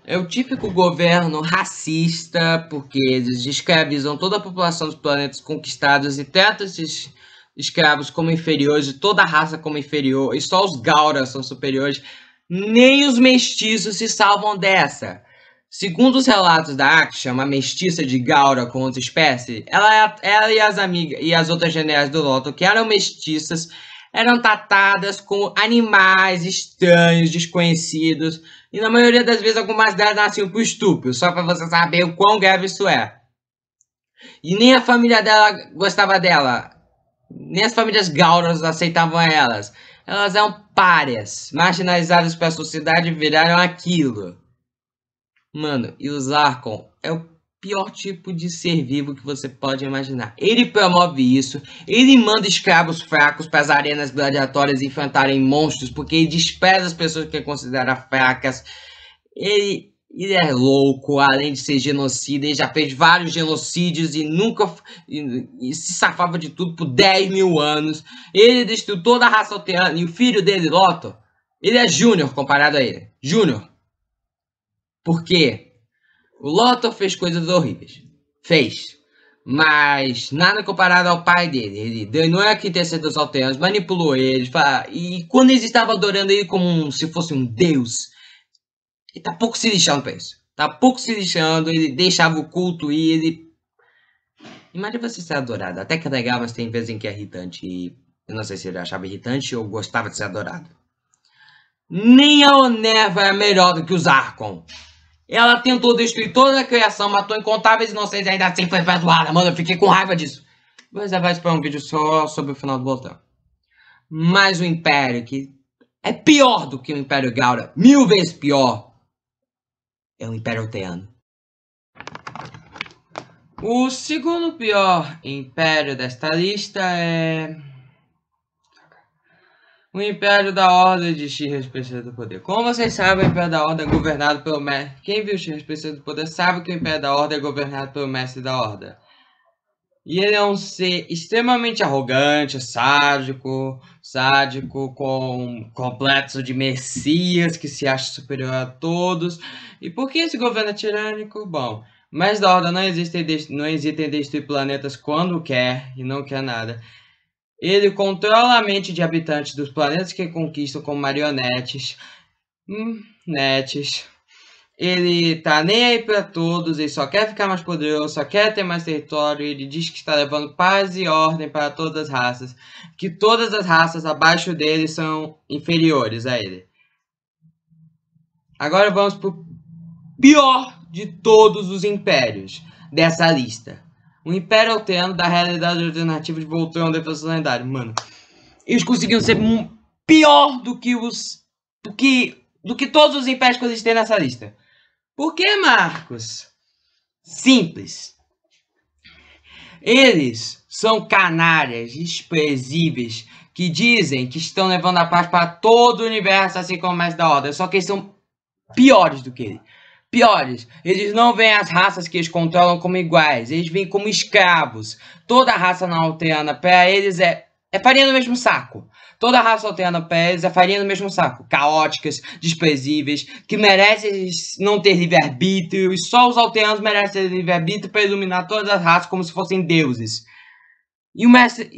É o típico governo racista, porque eles escravizam toda a população dos planetas conquistados e tratam esses escravos como inferiores, e toda a raça como inferior, e só os Gauras são superiores. Nem os mestiços se salvam dessa. Segundo os relatos da Aksha, uma mestiça de Gaura com outra espécie, ela e as amigas e as outras generais do Loto, que eram mestiças, eram tratadas como animais estranhos, desconhecidos, e na maioria das vezes algumas delas nasciam por estupro, só para você saber o quão grave isso é. E nem a família dela gostava dela, nem as famílias Gauras aceitavam elas. Elas eram párias, marginalizadas pela sociedade e viraram aquilo. Mano, e o Zarkon é o pior tipo de ser vivo que você pode imaginar. Ele promove isso, ele manda escravos fracos para as arenas gladiatórias enfrentarem monstros, porque ele despreza as pessoas que ele considera fracas. Ele é louco, além de ser genocida, ele já fez vários genocídios e nunca e se safava de tudo por 10 mil anos. Ele destruiu toda a raça alteana e o filho dele, Loto, ele é Júnior comparado a ele. Júnior. Porque o Loto fez coisas horríveis. Fez. Mas nada comparado ao pai dele. Ele danou a quintessência dos alteanos, manipulou eles. E quando eles estavam adorando ele como se fosse um deus, ele tá pouco se lixando pra isso. Tá pouco se lixando, ele deixava o culto e ele... Imagina você ser adorado. Até que é legal, mas tem vezes em que é irritante. E eu não sei se ele achava irritante ou gostava de ser adorado. Nem a Onerva é melhor do que o Zarkon. Ela tentou destruir toda a criação, matou incontáveis inocentes e ainda assim foi perdoada. Mano, eu fiquei com raiva disso. Mas vai esperar um vídeo só sobre o final do Voltão. Mas o Império, que é pior do que o Império Gaura, 1000 vezes pior, é o Império Alteano. O segundo pior Império desta lista é... o Império da Ordem de Shirra Especialista do Poder. Como vocês sabem, o Império da Ordem é governado pelo Mestre. Quem viu Shirra Especialista do Poder sabe que o Império da Ordem é governado pelo Mestre da Ordem. E ele é um ser extremamente arrogante, sádico, com complexo de messias, que se acha superior a todos. E por que esse governo é tirânico? Bom, Mestre da Ordem não hesita em destruir planetas quando quer e não quer nada. Ele controla a mente de habitantes dos planetas que conquistam como marionetes. Ele tá nem aí pra todos, ele só quer ficar mais poderoso, só quer ter mais território. Ele diz que está levando paz e ordem para todas as raças, que todas as raças abaixo dele são inferiores a ele. Agora vamos pro pior de todos os impérios dessa lista. O Império Alteano da realidade alternativa de Voltron Defensor Lendário. Mano, eles conseguiram ser pior do que todos os impérios que existem nessa lista. Por que, Marcos? Simples. Eles são canárias desprezíveis que dizem que estão levando a paz para todo o universo, assim como o Mestre da Ordem. Só que eles são piores do que ele. Piores. Eles não veem as raças que eles controlam como iguais. Eles veem como escravos. Toda a raça não alteana, para eles, é farinha no mesmo saco. Toda a raça alteana para eles é farinha no mesmo saco. Caóticas, desprezíveis, que merecem não ter livre-arbítrio. E só os alteanos merecem ter livre-arbítrio para iluminar todas as raças como se fossem deuses. E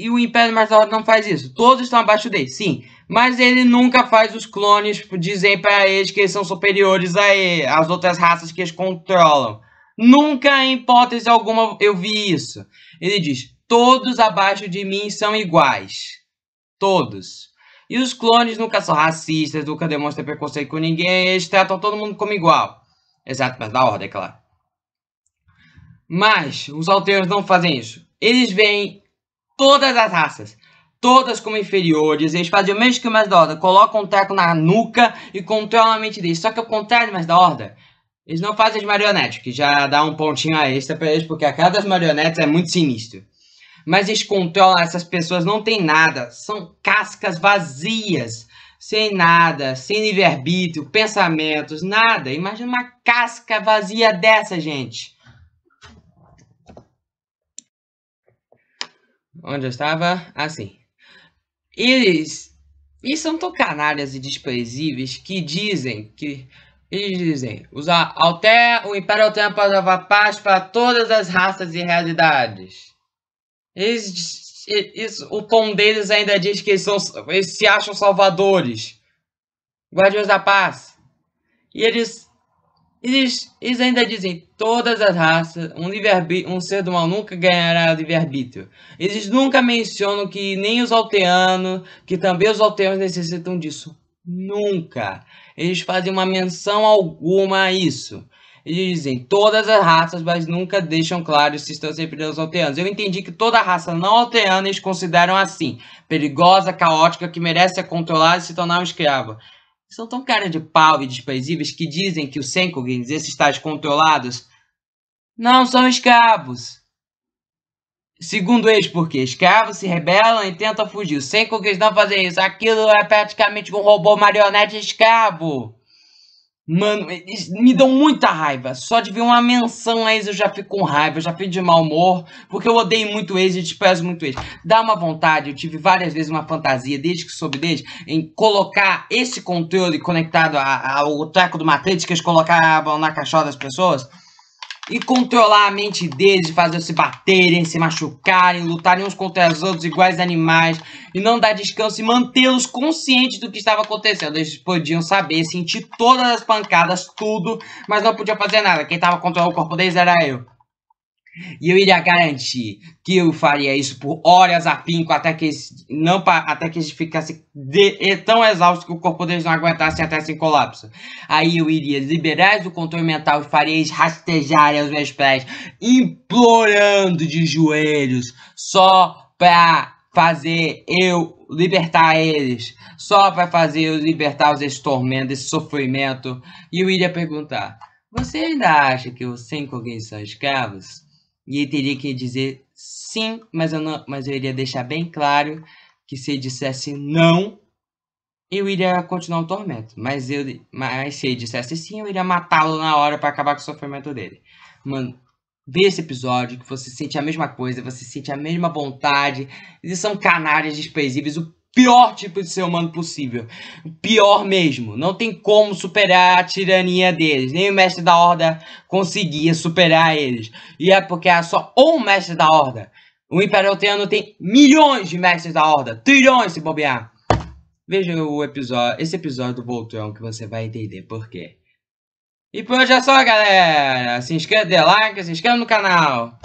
o Império Mestre da Ordem não faz isso. Todos estão abaixo dele, sim. Mas ele nunca faz os clones dizer para eles que eles são superiores às outras raças que eles controlam. Nunca, em hipótese alguma, eu vi isso. Ele diz, todos abaixo de mim são iguais. Todos. E os clones nunca são racistas, nunca demonstram preconceito com ninguém. Eles tratam todo mundo como igual. Exato, mas da ordem, é claro. Mas os alteanos não fazem isso. Eles veem todas as raças, todas como inferiores. Eles fazem o mesmo que o Mestre da Ordem, colocam um teco na nuca e controlam a mente deles. Só que ao contrário do Mestre da Ordem, eles não fazem as marionetes, que já dá um pontinho extra pra eles, porque a cara das marionetes é muito sinistro. Mas eles controlam essas pessoas, não tem nada, são cascas vazias, sem nada, sem livre-arbítrio, pensamentos, nada. Imagina uma casca vazia dessa, gente. Onde eu estava? Assim. Eles são tão canalhas e desprezíveis que dizem que... Eles dizem, o Império Alteano pode levar paz para todas as raças e realidades. Eles o tom deles ainda diz que eles se acham salvadores, guardiões da paz. E eles ainda dizem, todas as raças, um ser do mal nunca ganhará livre-arbítrio. Eles nunca mencionam que nem os alteanos, que também os alteanos necessitam disso. Nunca. Eles fazem uma menção alguma a isso. Eles dizem todas as raças, mas nunca deixam claro se estão sempre os alteanos. Eu entendi que toda raça não alteana eles consideram assim, perigosa, caótica, que merece ser controlada e se tornar um escravo. São tão cara de pau e desprezíveis que dizem que os Senkogins, esses tais controlados, não são escravos. Segundo eles, porque escravos se rebelam e tentam fugir. Os Senkogins não fazem isso. Aquilo é praticamente um robô marionete escravo. Mano, eles me dão muita raiva. Só de ver uma menção a eles eu já fico com raiva, eu já fico de mau humor, porque eu odeio muito eles e desprezo muito eles. Dá uma vontade, eu tive várias vezes uma fantasia, desde que soube deles, em colocar esse controle conectado ao treco do Matrix que eles colocavam na caixola das pessoas, e controlar a mente deles, fazer se baterem, se machucarem, lutarem uns contra os outros iguais animais, e não dar descanso e mantê-los conscientes do que estava acontecendo. Eles podiam saber, sentir todas as pancadas, tudo, mas não podiam fazer nada. Quem estava controlando o corpo deles era eu. E eu iria garantir que eu faria isso por horas a pinco até que eles ficassem tão exaustos que o corpo deles não aguentasse até sem colapso. Aí eu iria liberar eles do controle mental e faria eles rastejarem aos meus pés, implorando de joelhos, só pra fazer eu libertar eles, só pra fazer eu libertar desse tormento, desse sofrimento. E eu iria perguntar: você ainda acha que os Senkogins são escravos? E ele teria que dizer sim, mas eu iria deixar bem claro que se ele dissesse não, eu iria continuar o tormento. Mas se ele dissesse sim, eu iria matá-lo na hora para acabar com o sofrimento dele. Mano, vê esse episódio que você sente a mesma coisa, você sente a mesma vontade. Eles são canalhas desprezíveis, o pior tipo de ser humano possível. O pior mesmo. Não tem como superar a tirania deles. Nem o mestre da Horda conseguia superar eles. E é porque é só um mestre da Horda. O Império Alteano tem milhões de mestres da Horda. Trilhões se bobear. Veja esse episódio do Voltron que você vai entender por quê. E por hoje é só, galera. Se inscreva, dê like, se inscreva no canal.